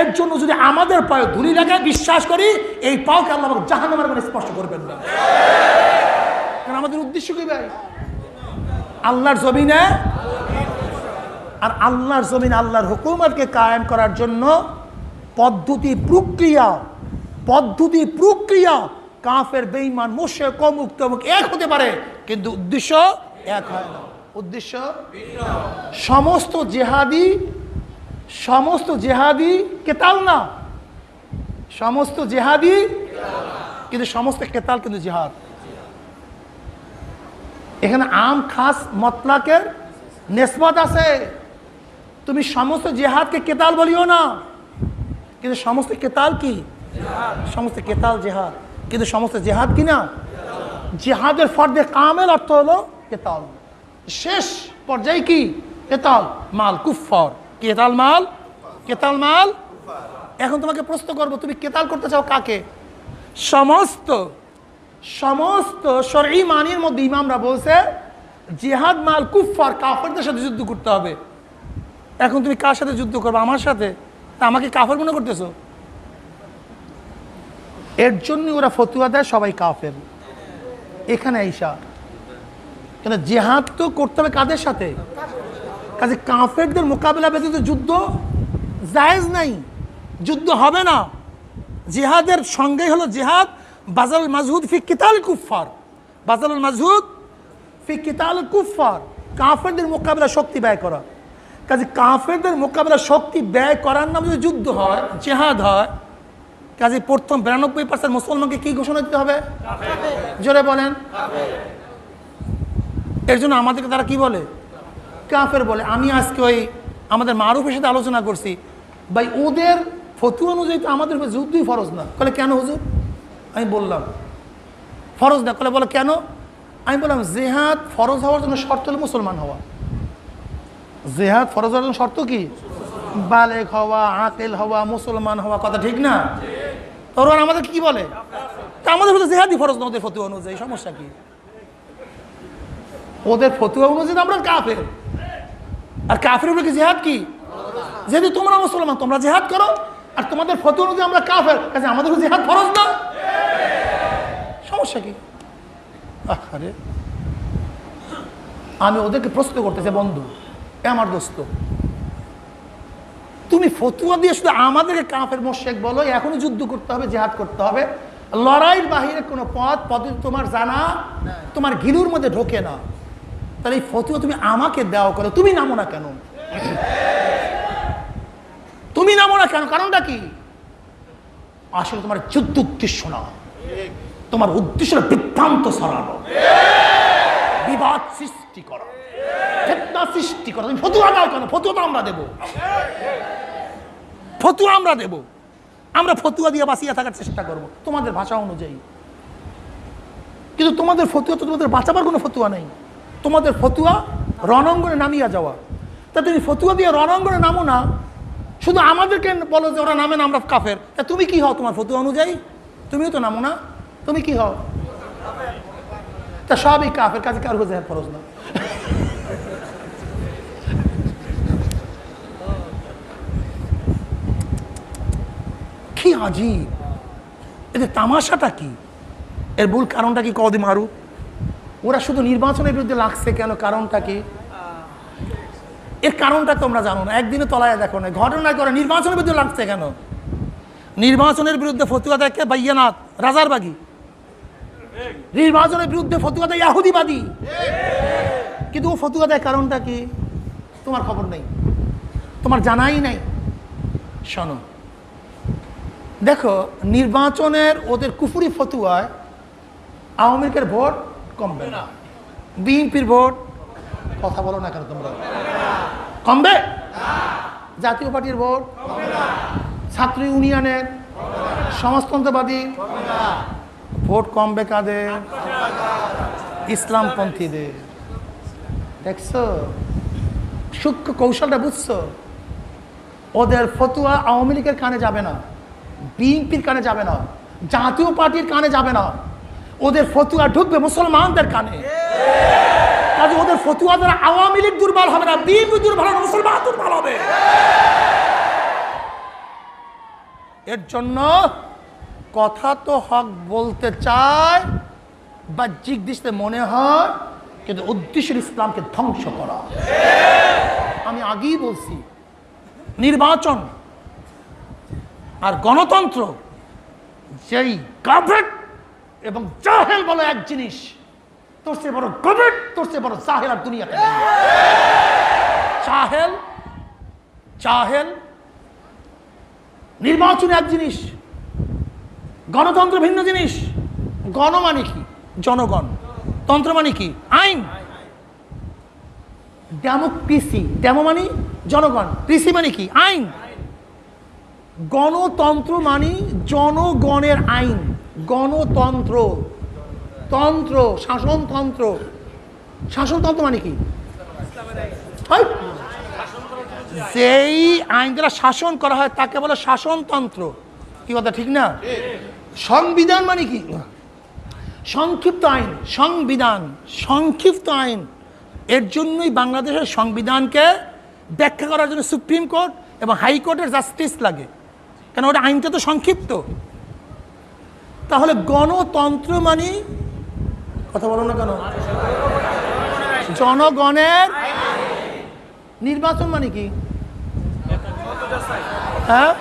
এর জন্য যদি আমাদের পায়ে ধুলি লাগে, বিশ্বাস করি এই পাওকে আল্লাহ পাক জাহান্নামের মধ্যে স্পর্শ করবেন না। কারণ আমাদের উদ্দেশ্য কি ভাই? আল্লাহর জমিনে, আর আল্লাহর জমিনে আল্লাহর হুকুমতকে কায়েম করার জন্য পদ্ধতি প্রক্রিয়া কাফের, বেঈমান, মুশরিক, অমুক তমুক এক হতে পারে, কিন্তু উদ্দেশ্য এক হয় না। উদ্দেশ্য সমস্ত জেহাদি কেতাল না, সমস্ত জেহাদি, কিন্তু সমস্ত কেতাল কিন্তু জিহাদ। এখানে আম খাস মতলাকের নিসবত আছে। তুমি সমস্ত জেহাদকে কেতাল বলিও না, কিন্তু সমস্ত কেতাল কি? সমস্ত কেতাল জেহাদ, কিন্তু সমস্ত জেহাদ কি না? জেহাদের ফর্দে কামেল অর্থ হলো কেতাল। শেষ পর্যায়ে কি? কেতাল মাল কুফফার। কেতাল মাল। এখন তোমাকে প্রশ্ন করবো, তুমি কেতাল করতে চাও কাকে? সমস্ত শরঈ মানির মধ্যে ইমামরা বলছে জিহাদ মাল কুফফার, কাফেরদের সাথে যুদ্ধ করতে হবে। এখন তুমি কার সাথে যুদ্ধ করবে? আমার সাথে। তা আমাকে কাফের মনে করতেছো? এর জন্য ওরা ফতুয়া দেয় সবাই কাফের। এখানে আইসা কেন জিহাদ তো করতে হবে কাদের সাথে? কাজে কাফেরদের মোকাবেলা ব্যতীত যুদ্ধ জায়েজ নাই, যুদ্ধ হবে না। জিহাদের সঙ্গে হলো জিহাদ বাজালুল মাজহুদ ফি কিতাল কুফফার, বাজালুল মাজহুদ ফি কিতাল কুফফার, কাফেরদের মোকাবেলা শক্তি ব্যয় করা। কাজে কাফেরদের মোকাবেলা শক্তি ব্যয় করার নামে যদি যুদ্ধ হয়, জিহাদ হয়, কাজে প্রথম 92% মুসলমানকে কি ঘোষণা দিতে হবে? জোরে বলেন। এর জন্য আমাদেরকে তারা কি বলে? কাফের বলে। আমি আজকে ওই আমাদের মারুফের সাথে আলোচনা করছি, ভাই ওদের ফতুয়া অনুযায়ী তো আমাদের যুদ্ধই ফরজ না। বলে কেন হুজুর? আমি বললাম ফরজ না। বলে কেন? আমি বললাম জেহাদ ফরজ হওয়ার জন্য শর্ত হলো মুসলমান হওয়া। জেহাদ ফরজ হওয়ার জন্য শর্ত কি? বালেগ হওয়া, আকেল হওয়া, মুসলমান হওয়া, কথা ঠিক না? ওরা আমাদের কি বলে? তা আমাদের হচ্ছে জেহাদি ফরজ না ওদের ফতুয়া অনুযায়ী, সমস্যা কি? ওদের ফতুয়া অনুযায়ী আমরা কাফের, আর কাফের উপরে কি জেহাদ কি? যেহেতু তোমরা মুসলমান তোমরা জেহাদ করো, আর তোমাদের ফতুয়া অনুযায়ী আমরা কাফের, কাজে আমাদের জেহাদ ফরজ না, সমস্যা কি? আরে আমি ওদেরকে প্রশ্ন করতেছি, বন্ধু এ আমার দোস্ত, তুমি ফতুয়া দিয়ে শুধু আমাদেরকে কাফের মুশরিক বলো, এখনো যুদ্ধ করতে হবে, জেহাদ করতে হবে, লড়াইয়ের বাহিরে কোনো পদ্ধতি তোমার জানা, তোমার গিলুর মধ্যে ঢোকে না, তাহলে এই ফতুয়া তুমি আমাকে দেওয়া করো, তুমি নামো না কেন? তুমি নামো না কেন? কারণটা কি? আসলে তোমার যুদ্ধ উদ্দেশ্য না, তোমার উদ্দেশ্য বিভ্রান্ত ছড়ানো, বিবাদ সৃষ্টি করা, ফিতনা সৃষ্টি করা। তুমি ফতুয়া দাও কেন? ফতুয়া তো আমরা দেবো, ফতুয়া আমরা দেব, আমরা ফতুয়া দিয়ে বাঁচিয়ে থাকার চেষ্টা করব তোমাদের ভাষা অনুযায়ী। কিন্তু তোমাদের ফতুয়া তো তোমাদের বাঁচাবার কোনো ফতুয়া নেই, তোমাদের ফতুয়া রণাঙ্গনে নামিয়া যাওয়া। তা তুমি ফতুয়া দিয়ে রণাঙ্গনে নামো না, শুধু আমাদেরকে বলো যে ওরা নামে না আমরা কাফের। তা তুমি কি হও তোমার ফতুয়া অনুযায়ী? তুমিও তো নামো না, তুমি কি হও? তা সবই কাফের, কাছে কারো জেহাদ ফরজ না। কি আজীব, এদের তামাশাটা কি? এর মূল কারণটা কি? কদি মারু ওরা শুধু নির্বাচনের বিরুদ্ধে লাগছে কেন? কারণটা কি? এর কারণটা তোমরা জানো না, একদিনে তলায় দেখো না, ঘটনা করে নির্বাচনের বিরুদ্ধে লাগছে কেন? নির্বাচনের বিরুদ্ধে ফতুয়া দেখে বাইয়ানাত রাজারবাগী, নির্বাচনের বিরুদ্ধে ফতুয়া দেয় ইহুদিবাদী, কিন্তু ও ফতুয়া দেয় কারণটা কি? তোমার খবর নেই, তোমার জানাই নাই। শোনো, দেখো নির্বাচনের ওদের কুফুরি ফতুয়ায় আওয়ামী লীগের ভোট কমবে না, বিএনপির ভোট, কথা বলো না কেন তোমরা, কমবে? জাতীয় পার্টির ভোট, ছাত্র ইউনিয়নের, সমাজতন্ত্রবাদী ভোট কমবে কাদের? ইসলামপন্থীদের। দেখছো সূক্ষ্ম কৌশলটা, বুঝছো? ওদের ফতুয়া আওয়ামী লীগের কানে যাবে না, বিএনপির কানে যাবে না, জাতীয় পার্টির কানে যাবে না, ওদের ফতুয়া ঢুকবে মুসলমানদের কানে। কাজে ওদের ফতুয়া দ্বারা আওয়ামী লীগ দুর্বল হবে না, বিএনপি দুর্বল হবে, মুসলমান দুর্বল হবে। এর জন্য কথা তো হক বলতে চায়, বাহ্যিক দৃষ্টিতে মনে হয়, কিন্তু উদ্দেশ্য ইসলামকে ধ্বংস করা। আমি আগেই বলছি, নির্বাচন আর গণতন্ত্র, যেই কাফের এবং জাহেল বলো এক জিনিস, তোর চেয়ে বড় কাফের, তোর চেয়ে বড় জাহেল আর দুনিয়াতে নেই। জাহেল নির্বাচন এক জিনিস, গণতন্ত্র ভিন্ন জিনিস। গণ মানে কি? জনগণ। তন্ত্র মানে কি? আইন। ডেমোক্রেসি, ডেমো মানে জনগণ, কৃষি মানে কি? আইন। গণতন্ত্র মানে জনগণের আইন। গণতন্ত্র, তন্ত্র, শাসনতন্ত্র। শাসনতন্ত্র মানে কি? যেই আইন দ্বারা শাসন করা হয় তাকে বলে শাসনতন্ত্র। কি কথা ঠিক না? সংবিধান মানে কি? সংক্ষিপ্ত আইন। সংবিধান সংক্ষিপ্ত আইন। এর জন্যই বাংলাদেশের সংবিধানকে ব্যাখ্যা করার জন্য সুপ্রিম কোর্ট এবং হাইকোর্টের জাস্টিস লাগে, কেন ওটা আইনটা তো সংক্ষিপ্ত। তাহলে গণতন্ত্র মানে, কথা বলো না কেন, জনগণের। নির্বাচন মানে কি? হ্যাঁ,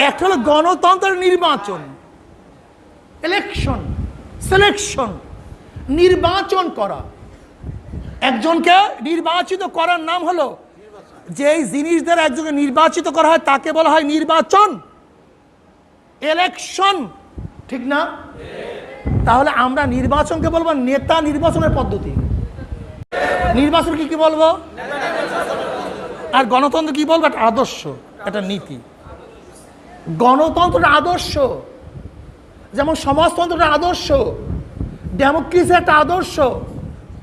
একটা হলো গণতন্ত্রের নির্বাচন, ইলেকশন, সিলেকশন, নির্বাচন করা। একজনকে নির্বাচিত করার নাম হলো, যেই জিনিস দ্বারা একজনকে নির্বাচিত করা হয় তাকে বলা হয় নির্বাচন, ইলেকশন, ঠিক না? তাহলে আমরা নির্বাচনকে বলবো নেতা নির্বাচনের পদ্ধতি। নির্বাচন কি বলবো? আর গণতন্ত্র কি বলবো? একটা আদর্শ, একটা নীতি। গণতন্ত্রের আদর্শ যেমন সমাজতন্ত্রের আদর্শ, ডেমোক্রেসি একটা আদর্শ,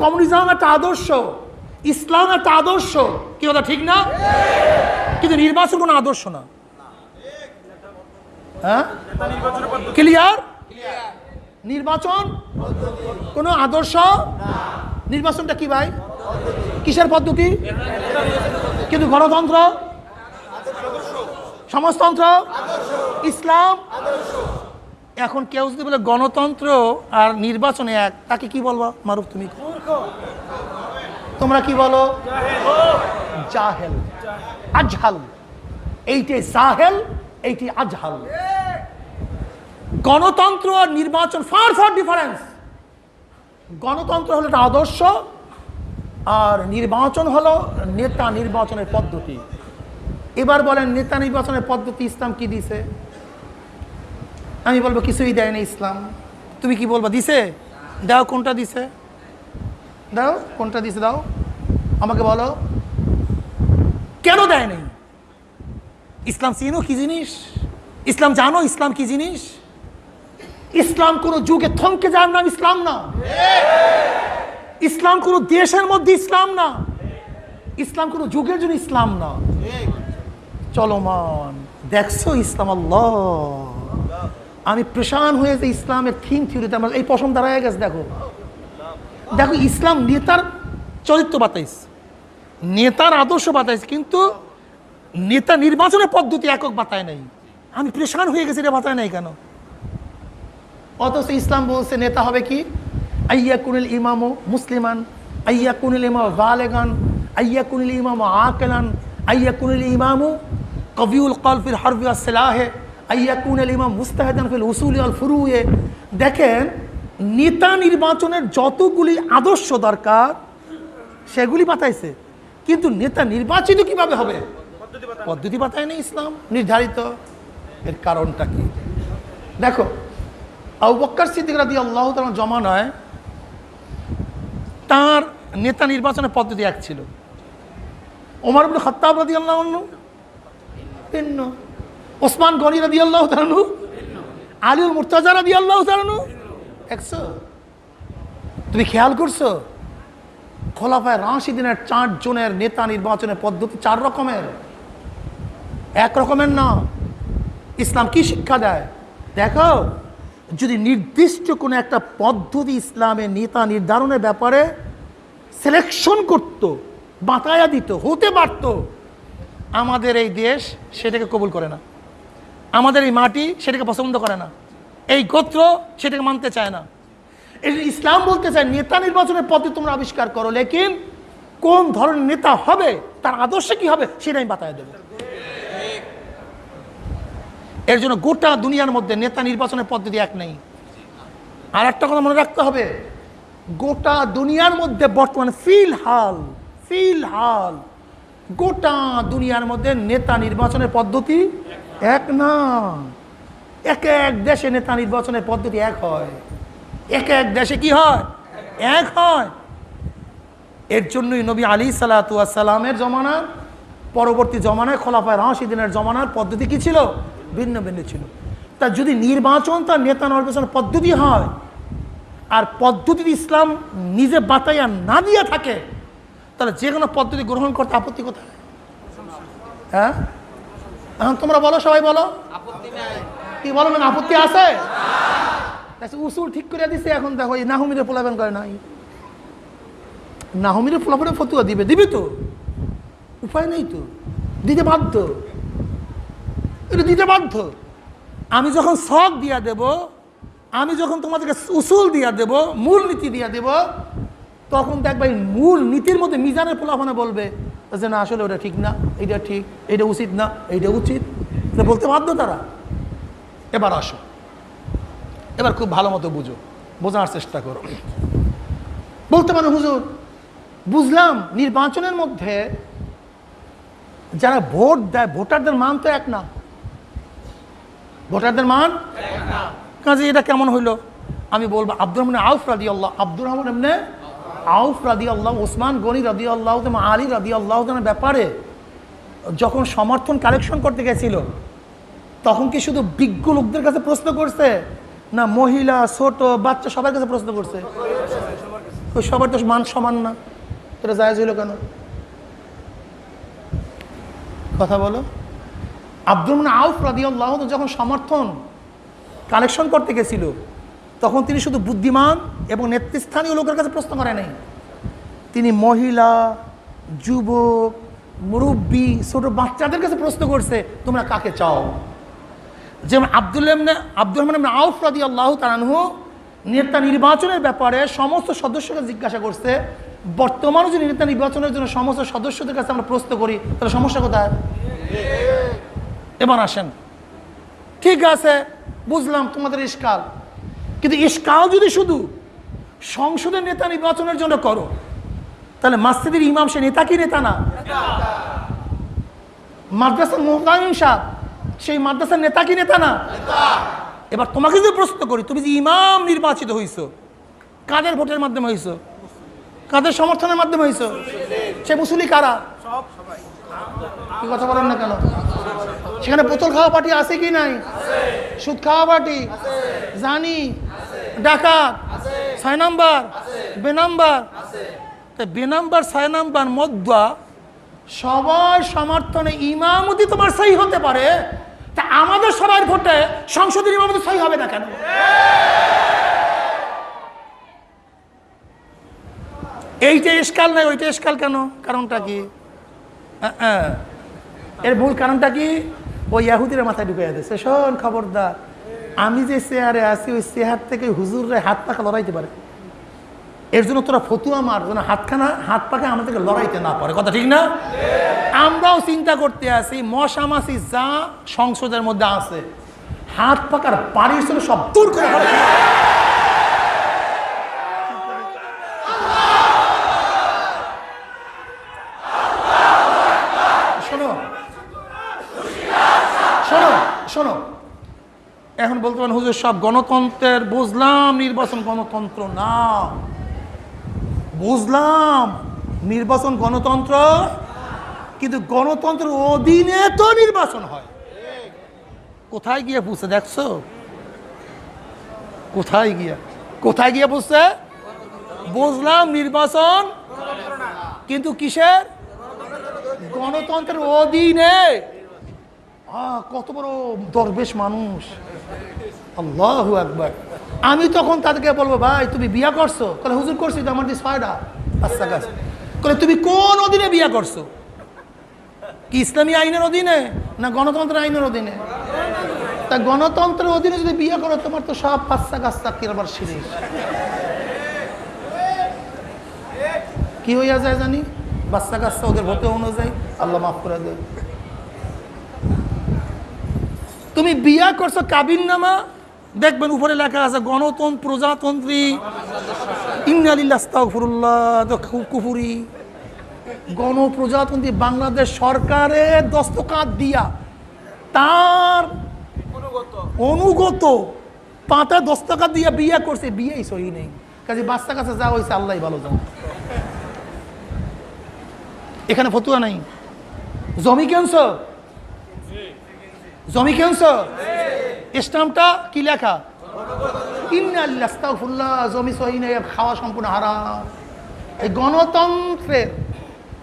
কমিউনিজম একটা আদর্শ, ইসলাম একটা আদর্শ, কি কথা ঠিক না? কিন্তু নির্বাচন কোনো আদর্শ না। হ্যাঁ, ক্লিয়ার? নির্বাচন কোনো আদর্শ, নির্বাচনটা কি ভাই? কিসের পদ্ধতি? কিন্তু গণতন্ত্র, সমাজতন্ত্র, ইসলাম। এখন কেউ যদি বলে গণতন্ত্র আর নির্বাচনে এক, তাকে কি বলবো? মারুফ তুমি, তোমরা কি বলো? জাহেল, আজহাল। এইটি জাহেল, এইটি আজহাল। গণতন্ত্র আর নির্বাচন ফার ফার ডিফারেন্স। গণতন্ত্র হলো একটা আদর্শ, আর নির্বাচন হলো নেতা নির্বাচনের পদ্ধতি। এবার বলেন, নেতা নির্বাচনের পদ্ধতি ইসলাম কি দিছে? আমি বলবো কিছুই দেয় না ইসলাম। তুমি কি বলবো? দিছে? দাও, কোনটা দিছে? দাও, কোনটা দিছে? দাও আমাকে বলো, কেন দেয় নাই? ইসলাম চিনো কি জিনিস? ইসলাম জানো ইসলাম কি জিনিস? ইসলাম কোন যুগে থমকে যাওয়ার নাম ইসলাম না। ইসলাম কোন দেশের মধ্যে ইসলাম না। ইসলাম কোন যুগের জন্য ইসলাম না। চলমান দেখছো ইসলাম, আল্লাহ, আমি প্রেশান হয়ে যে ইসলামের থিম থিওরিতে আমার এই পশম দাঁড়ায় গেছে। দেখো দেখো, ইসলাম নেতার চরিত্র বাতাইছে, নেতার আদর্শ বাতাইছে, কিন্তু নেতা নির্বাচনের পদ্ধতি একক বাতায় নাই। আমি প্রেশান হয়ে গেছি, এটা বাতায় নাই কেন? অথচ ইসলাম বলছে নেতা হবে কি? আইয়াকুনিল ইমামু মুসলিমান, আইয়াকুনিল ইমামু বালেগান, আইয়াকুনিল ইমামু আকিলান, আইয়াকুনিল ইমামু কবিউল কল ফিল হারবি ওয়াস সিলাহে, আইয়াকুনিল ইমাম মুস্তাহিদান ফিল উসুলি ওয়াল ফুরুয়ে। দেখেন, নেতা নির্বাচনের যতগুলি আদর্শ দরকার সেগুলি বাতাইছে, কিন্তু নেতা নির্বাচিত কিভাবে হবে পদ্ধতি বাতায় না ইসলাম নির্ধারিত। এর কারণটা কি? দেখো, আবু বকর সিদ্দিক রাদিয়াল্লাহু তাআলা জমানায় তার নেতা নির্বাচনের পদ্ধতি এক ছিল, ওমর ইবনে খাত্তাব রাদিয়াল্লাহু আনহু ভিন্ন, ওসমান গনি রাদিয়াল্লাহু তাআলা আনহু, আলীউল মুর্তাজা রাদিয়াল্লাহু তাআলা আনহু একশো। তুমি খেয়াল করছো খোলাফায়ে রাশিদিনের 4 জনের নেতা নির্বাচনের পদ্ধতি 4 রকমের, এক রকমের না। ইসলাম কি শিক্ষা দেয় দেখো, যদি নির্দিষ্ট কোনো একটা পদ্ধতি ইসলামের নেতা নির্ধারণের ব্যাপারে সিলেকশন করত, বাতায়া দিত, হতে পারত, আমাদের এই দেশ সেটাকে কবুল করে না, আমাদের এই মাটি সেটাকে পছন্দ করে না, এই গোত্র সেটাকে মানতে চায় না। এই ইসলাম বলতে চায় নেতা নির্বাচনের পদ্ধতি তোমরা আবিষ্কার করো, লেকিন কোন ধরনের নেতা হবে, তার আদর্শ কি হবে, সেটা আমি বাতায়া দেবো। এর জন্য গোটা দুনিয়ার মধ্যে নেতা নির্বাচনের পদ্ধতি এক নেই। আর একটা কথা মনে রাখতে হবে, গোটা দুনিয়ার মধ্যে বর্তমানে ফিলহাল গোটা দুনিয়ার মধ্যে নেতা নির্বাচনের পদ্ধতি এক না। এক এক দেশে নেতা নির্বাচনের পদ্ধতি এক হয়, এক এক দেশে কি হয়, এক হয়। এর জন্যই নবী আলাইহিসসালাতু ওয়াস সালামের জমানার পরবর্তী জমানায় খোলাফায়ে রাশিদিনের জমানার পদ্ধতি কি ছিল, ভিন্ন ভিন্ন ছিল। তা যদি নির্বাচন তার নেতা নির্বাচনের পদ্ধতি হয়, আর পদ্ধতি ইসলাম নিজে বাতাইয়া না দিয়ে থাকে, তাহলে যে কোনো পদ্ধতি গ্রহণ করতে আপত্তি কোথায়? হ্যাঁ, এখন তোমরা বলো, সবাই বলো, কি বলো না? আপত্তি আছে? উসুল ঠিক করে দিছে। এখন দেখো, এই নাহমিরে পোলাবেন করে নাই, নাহমিরে পোলাপনে ফতুয়া দিবে তো, উপায় নেই তো, দিতে বাধ্য, এটা দিতে বাধ্য। আমি যখন শখ দিয়া দেব, আমি যখন তোমাদেরকে উসুল দিয়া দেব, মূল নীতি দিয়া দেব, তখন দেখবে মূল নীতির মধ্যে মিজানের পোলাপনে বলবে যে না, আসলে ওটা ঠিক না, এইটা ঠিক, এইটা উচিত না, এইটা উচিত, বলতে বাধ্য তারা। এবার আসো, এবার খুব ভালো মতো বুঝো, বোঝার চেষ্টা করো। বলতে পারো হুজুর, বুঝলাম নির্বাচনের মধ্যে যারা ভোট দেয়, ভোটারদের মান তো এক না, ভোটারদের মান কাজে এটা কেমন হইলো? আমি বলবো আব্দুর রহমান আউফ রাদিয়াল্লাহু, আব্দুর রহমান ইবনে আউফ রাদিয়াল্লাহু, ওসমান গনি রাদিয়াল্লাহু, আলী রাদিয়াল্লাহু তাআলার ব্যাপারে যখন সমর্থন কালেকশন করতে গেছিল, তখন কি শুধু বিজ্ঞ লোকদের কাছে প্রশ্ন করছে, না মহিলা, ছোট, বাচ্চা সবার কাছে প্রশ্ন করছে? ওই সবার তো মান সমান না। তোরা জায়েজ হইল কেন? কথা বলো। আব্দুর আউফ রাদিয়াল্লাহু আনহু যখন সমর্থন কালেকশন করতে গেছিল, তখন তিনি শুধু বুদ্ধিমান এবং নেতৃস্থানীয় লোকের কাছে প্রশ্ন করে নাই, তিনি মহিলা, যুবক, মুরব্বী, ছোট বাচ্চাদের কাছে প্রশ্ন করছে, তোমরা কাকে চাও? যেমন আব্দুর রহমান ইবনে আউফ রাদিয়াল্লাহু তাআলা আনহু নেতা নির্বাচনের ব্যাপারে সমস্ত সদস্যকে জিজ্ঞাসা করছে। বর্তমানে যে নেতা নির্বাচনের জন্য সমস্ত সদস্যদের কাছে আমরা প্রশ্ন করি, তাহলে সমস্যা কোথায়? এবার আসেন, ঠিক আছে বুঝলাম তোমাদের ইশকাল, কিন্তু ইশকাল যদি শুধু সংসদের নেতা নির্বাচনের জন্য করো, তাহলে মসজিদের ইমাম সে নেতা কি নেতা না? মাদ্রাসার মুহতামিম সাহেব সেই মাদ্রাসার নেতা কি নেতা না? এবার তোমাকে যদি প্রশ্ন করি, তুমি যে ইমাম নির্বাচিত হইছো, কাদের ভোটের মাধ্যমে হইছো? কাদের সমর্থনের মাধ্যমে হইছো? সে মুসল্লি কারা? কি কথা বলেন না কেন? সেখানে বোতল খাওয়া পার্টি আছে কি নাই? সুদ খাওয়া পার্টি, জানি, ডাকাত, 6 নাম্বার, বেনাম্বার, বেনাম্বার 6 নাম্বার মধ্যা সবার সমর্থনে ইমামতি তোমার সহি হতে পারে, তা আমাদের সবার ভোটে সংসদের ইমামতি সহি হবে না কেন? এইটা ইশকাল নাই, ওইটা ইশকাল কেন? কারণটা কি? এর মূল কারণটা কি? ওই ইহুদিরা মাথায় ঢুকে দিয়েছে, শোন খবরদার, আমি যে চেয়ারে আছি ওই চেয়ার থেকে হুজুররা হাত পাখা লড়াইতে পারে, এর জন্য তোরা ফতুয়া মার যেন হাত পাখা আমাদেরকে লড়াইতে না পারে। কথা ঠিক না? আমরাও চিন্তা করতে আছি, মশা মাছি যা সংসদের মধ্যে আছে, হাত পাকার বাড়ির ছিল সব দূর করে ফেলে। শোনো শোনো শোনো, এখন বলতে পারেন হুজুর সব গণতন্ত্রের, বুঝলাম নির্বাচন গণতন্ত্র না, বুঝলাম নির্বাচন গণতন্ত্র, কিন্তু গণতন্ত্রের অধীনে তো নির্বাচন হয়। কোথায় গিয়ে বুঝছে দেখছো? কোথায় গিয়ে বুঝছে? বুঝলাম নির্বাচন, কিন্তু কিসের? গণতন্ত্রের অধীনে। কত বড় দরবেশ মানুষ, আল্লাহু আকবার। আমি তখন তাদেরকে বলবো, ভাই তুমি বিয়া করছো? তাহলে হুজুর করছি তো, আমার 6টা বাচ্চা গাছ। বলে তুমি কোন অধীনে বিয়া করছো? কি ইসলামী আইনের অধীনে না গণতন্ত্রের আইনের অধীনে? তা গণতন্ত্রের অধীনে যদি বিয়ে করো, তোমার তো সব বাচ্চা গাছটা কিরবার সিরিজ কি হইয়া যায় জানি? বাচ্চা গাছটা ওদের ভোটে অনুযায়ী, আল্লাহ মাফ করে দেয়। তুমি বিয়া করছো কাবিন নামা, দেখবেন উপরে লেখা আছে গণতন্ত্র প্রজাতন্ত্রী, ইন্নালিল্লাহি আস্তাগফিরুল্লাহ, কুফুরি। গণপ্রজাতন্ত্রী বাংলাদেশ সরকারের দস্তখত দিয়া তার অনুগত পাতা দস্তখত দিয়া বিয়ে করছে, বিয়েই সহি নেই। কাজে বাচ্চা কাছে যা হয়েছে আল্লাহ ভালো জানে। এখানে ফতুয়া নাই। জমি কেনছো? জমি কেনছো? স্টাম্পটা কি লেখা? ইন্নালিল্লাহি আস্তাগফিরুল্লাহ। জমি সহি নেই, খাওয়া সম্পূর্ণ হারাম। এই গণতন্ত্রের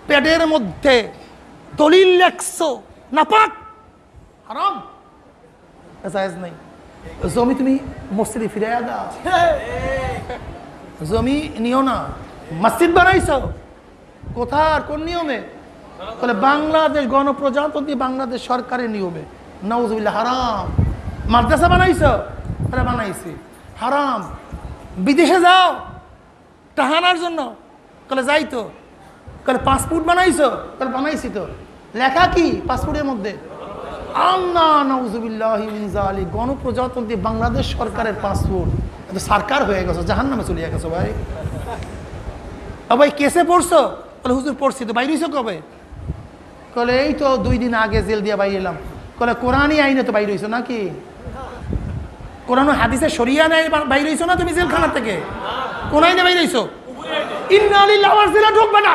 পেটের মধ্যে দলিল লেখছো নাপাক, হারাম, জায়েজ নাই। জমি তুমি মসজিদে ফিরাইয়া দাও, জমি নিও না। মসজিদ বানাইছো কোথার কোন নিয়মে? বলে বাংলাদেশ গণপ্রজাতন্ত্রী বাংলাদেশ সরকারের নিয়মে। নাউজুবিল্লাহ, হারাম। মাদ্রাসা বানাইছো? আরে বানাইছি, হারাম। বিদেশে যাও টাহানার জন্য? বলে যাই তো। বলে পাসপোর্ট বানাইছো? বলে বানাইছি তো। লেখা কি পাসপোর্টের মধ্যে? আল্লাহ নাউজুবিল্লাহি মিন যালিক। গণপ্রজাতন্ত্রী বাংলাদেশ সরকারের পাসপোর্ট, এটা সরকার হয়ে গেছো, জাহান্নামে চলে গেছো ভাই। ভাই কেসে পড়ছো? বলে হুজুর পড়ছি তো। বাইরেছো কবে? বলে এই তো 2 দিন আগে জেল দিয়ে বাইরে এলাম। বলে কোরআনই আইনে তো বাইরে হইছো নাকি? কোরআন হাদিসে শরিয়া নাই বাইরে হইছো না তুমি জেলখানা থেকে? কোন আইনে বাইরে হইছো? ইন্না লিল্লাহি ওয়া জেলা ঢুকবে না,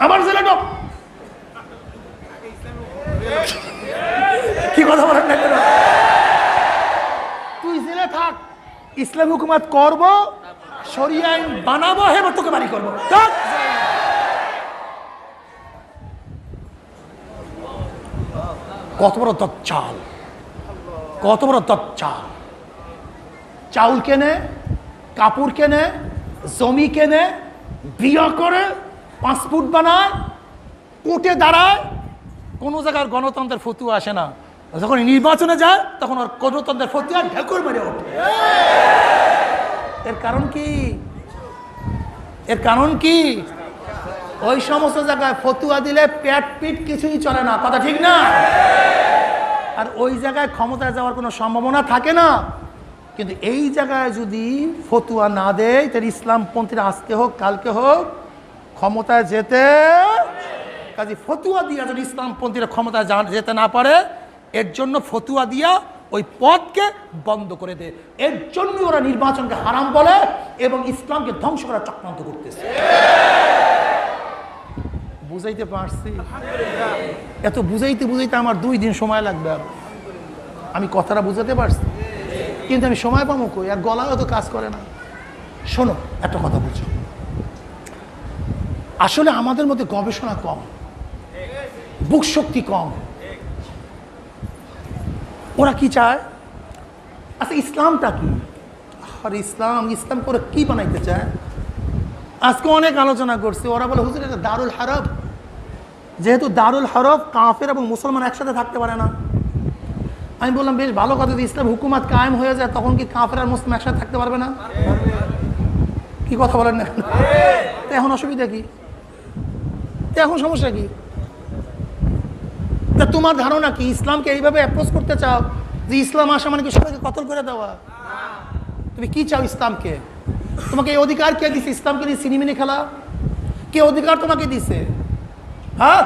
আবার জেলা ঢুক। কি কথা বলেন না কেন? তুই জেলে থাক, ইসলাম হুকুমত করব, শরিয়া আইন বানাবো, এবার তোকে বাড়ি করবো। কত বড় দজ্জাল, কত বড় দজ্জাল। চাউল কেনে, কাপড় কেনে, জমি কেনে, বিয়ে করে, পাসপোর্ট বানায়, কোর্টে দাঁড়ায়, কোনো জায়গার গণতন্ত্রের ফতুয়া আসে না। যখন নির্বাচনে যায় তখন ওর গণতন্ত্রের ফতুয়া ঢেকুর মেরে ওঠে। এর কারণ কি? এর কারণ কি? ওই সমস্ত জায়গায় ফতুয়া দিলে পেট পিট কিছুই চলে না, কথা ঠিক না? আর ওই জায়গায় ক্ষমতায় যাওয়ার কোনো সম্ভাবনা থাকে না। কিন্তু এই জায়গায় যদি ফতুয়া না দেয়, তাহলে ইসলামপন্থীরা আজকে হোক কালকে হোক ক্ষমতায় যেতে, কাজে ফতুয়া দিয়া যদি ইসলামপন্থীরা ক্ষমতায় যেতে না পারে, এর জন্য ফতুয়া দিয়া ওই পথকে বন্ধ করে দেয়। এর জন্য ওরা নির্বাচনকে হারাম বলে এবং ইসলামকে ধ্বংস করার চক্রান্ত করতেছে। বুঝাইতে পারছি? এত বুঝাইতে বুঝাইতে আমার 2 দিন সময় লাগবে। আমি কথাটা বুঝাতে পারছি, কিন্তু আমি সময় পাবো কই? আর গলাও তো কাজ করে না। শোনো, একটা কথা বলছো, আসলে আমাদের মধ্যে গবেষণা কম, বুক শক্তি কম। ওরা কি চায়? আচ্ছা ইসলামটা কি? আর ইসলাম ইসলাম করে কি বানাইতে চায়? আজকে অনেক আলোচনা করছে। ওরা বলে হুজুর এটা দারুল হারব। যেহেতু দারুল হরফ, কাফের এবং মুসলমান একসাথে থাকতে পারে না। আমি বললাম বেশ ভালো কথা, যদি ইসলাম হুকুমাত কায়েম হয়ে যায় তখন কি কাফের আর মুসলিম একসাথে থাকতে পারবে না? কি কথা বলেন না? তো এখন অসুবিধা কি? তো এখন সমস্যা কি? তা তোমার ধারণা কি? ইসলামকে এইভাবে অ্যাপ্রোচ করতে চাও যে ইসলাম আসা মানে কি সবাইকে কতল করে দেওয়া? তুমি কি চাও ইসলামকে? তোমাকে এই অধিকার কে দিছে ইসলামকে নিয়ে সিনেমিনি খেলা? কে অধিকার তোমাকে দিছে? হ্যাঁ,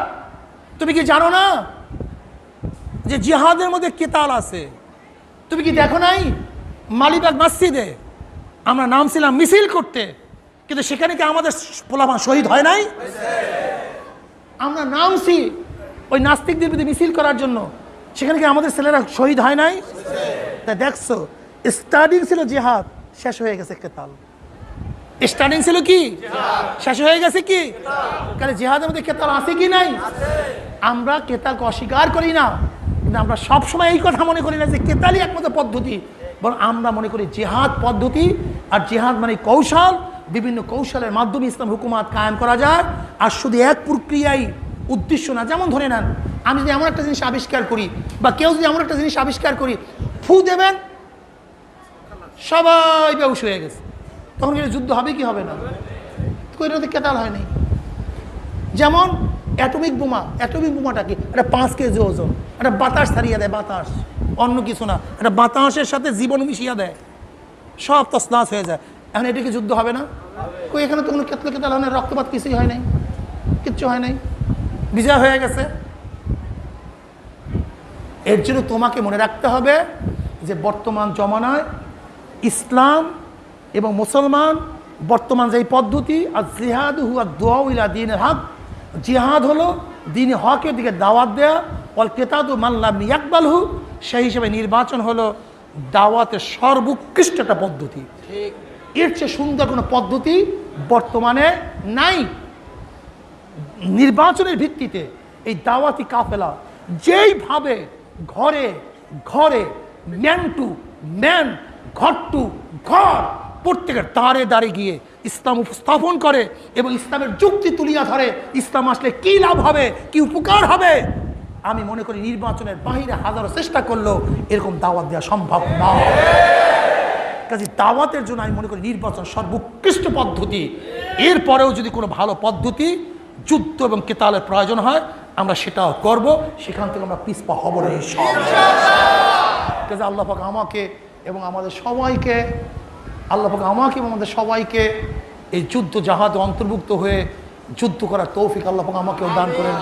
তুমি কি জানো না যে জিহাদের মধ্যে কেতাল আছে? তুমি কি দেখো নাই মালিবাগ মসজিদে আমরা নামছিলাম মিছিল করতে, কিন্তু সেখানে কি আমাদের পোলাপান শহীদ হয় নাই? আমরা নামছি ওই নাস্তিকদের বিরুদ্ধে মিছিল করার জন্য, সেখানে কি আমাদের ছেলেরা শহীদ হয় নাই? তা দেখছো, স্টার্টিং ছিল জিহাদ, শেষ হয়ে গেছে কেতাল। স্টার্টিং ছিল কি, শেষ হয়ে গেছে কি? কারণ জিহাদের মধ্যে কেতাল আছে কি নাই? আমরা কেতালকে অস্বীকার করি না, কিন্তু আমরা সবসময় এই কথা মনে করি না যে কেতালই একমাত্র পদ্ধতি, বরং আমরা মনে করি জিহাদ পদ্ধতি। আর জিহাদ মানে কৌশল, বিভিন্ন কৌশলের মাধ্যমে ইসলাম হুকুমাত কায়েম করা যায়। আর শুধু এক প্রক্রিয়াই উদ্দেশ্য না। যেমন ধরে নেন, আমি যদি এমন একটা জিনিস আবিষ্কার করি বা কেউ যদি এমন একটা জিনিস আবিষ্কার করি, ফু দেবেন, সবাই বেহুশ হয়ে গেছে, তখন কি যুদ্ধ হবে কি হবে না? তো কেতাল হয়নি। যেমন অ্যাটমিক বোমা, অ্যাটমিক বোমাটা কি? এটা 5 কেজি ওজন, এটা বাতাস ছাড়িয়ে দেয়, বাতাস, অন্য কিছু না। এটা বাতাসের সাথে জীবন মিশিয়ে দেয়, সব তছনছ হয়ে যায়। এখন এটা কি যুদ্ধ হবে না? কই এখানে তো কোনো কেতাল হয় না, রক্তপাত কিছুই হয় নাই, কিচ্ছু হয় নাই, বিজয় হয়ে গেছে। এর জন্য তোমাকে মনে রাখতে হবে যে বর্তমান জমানায় ইসলাম এবং মুসলমান বর্তমান যেই পদ্ধতি, আর জিহাদ হুয়া দুআ ইলা দ্বীনিল হক, জিহাদ হলো দ্বীনে হকের দিকে দাওয়াত দেয়া, ওয়াল কিতাদু মান লাম ইয়াকবালহু, সেই হিসেবে নির্বাচন হলো দাওয়াতের সর্বোৎকৃষ্ট একটা পদ্ধতি। এর চেয়ে সুন্দর কোনো পদ্ধতি বর্তমানে নাই। নির্বাচনের ভিত্তিতে এই দাওয়াতি কাফেলা যেইভাবে ঘরে ঘরে, ম্যান টু ম্যান, ঘর টু ঘর, প্রত্যেকের দাঁড়ে দাঁড়ে গিয়ে ইসলাম উপস্থাপন করে এবং ইসলামের যুক্তি তুলিয়া ধরে, ইসলাম আসলে কি লাভ হবে, কি উপকার হবে। আমি মনে করি নির্বাচনের বাহিরে হাজারো চেষ্টা করলেও এরকম দাওয়াত দেওয়া সম্ভব না। কাজে দাওয়াতের জন্য আমি মনে করি নির্বাচন সর্বোৎকৃষ্ট পদ্ধতি। এরপরেও যদি কোনো ভালো পদ্ধতি, যুদ্ধ এবং কেতালের প্রয়োজন হয়, আমরা সেটাও করব, সেখান থেকে আমরা পিছপা হব না ইনশাআল্লাহ। কাজে আল্লাহ পাক আমাকে এবং আমাদের সবাইকে, আল্লাহ পাক আমাকে এবং আমাদের সবাইকে এই যুদ্ধ জাহাজে অন্তর্ভুক্ত হয়ে যুদ্ধ করার তৌফিক আল্লাহ পাক আমাকেও দান করেন,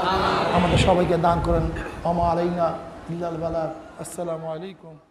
আমাদের সবাইকে দান করেন। ওমা আলাইনা ইল্লাল বালাগ। আসসালামু আলাইকুম।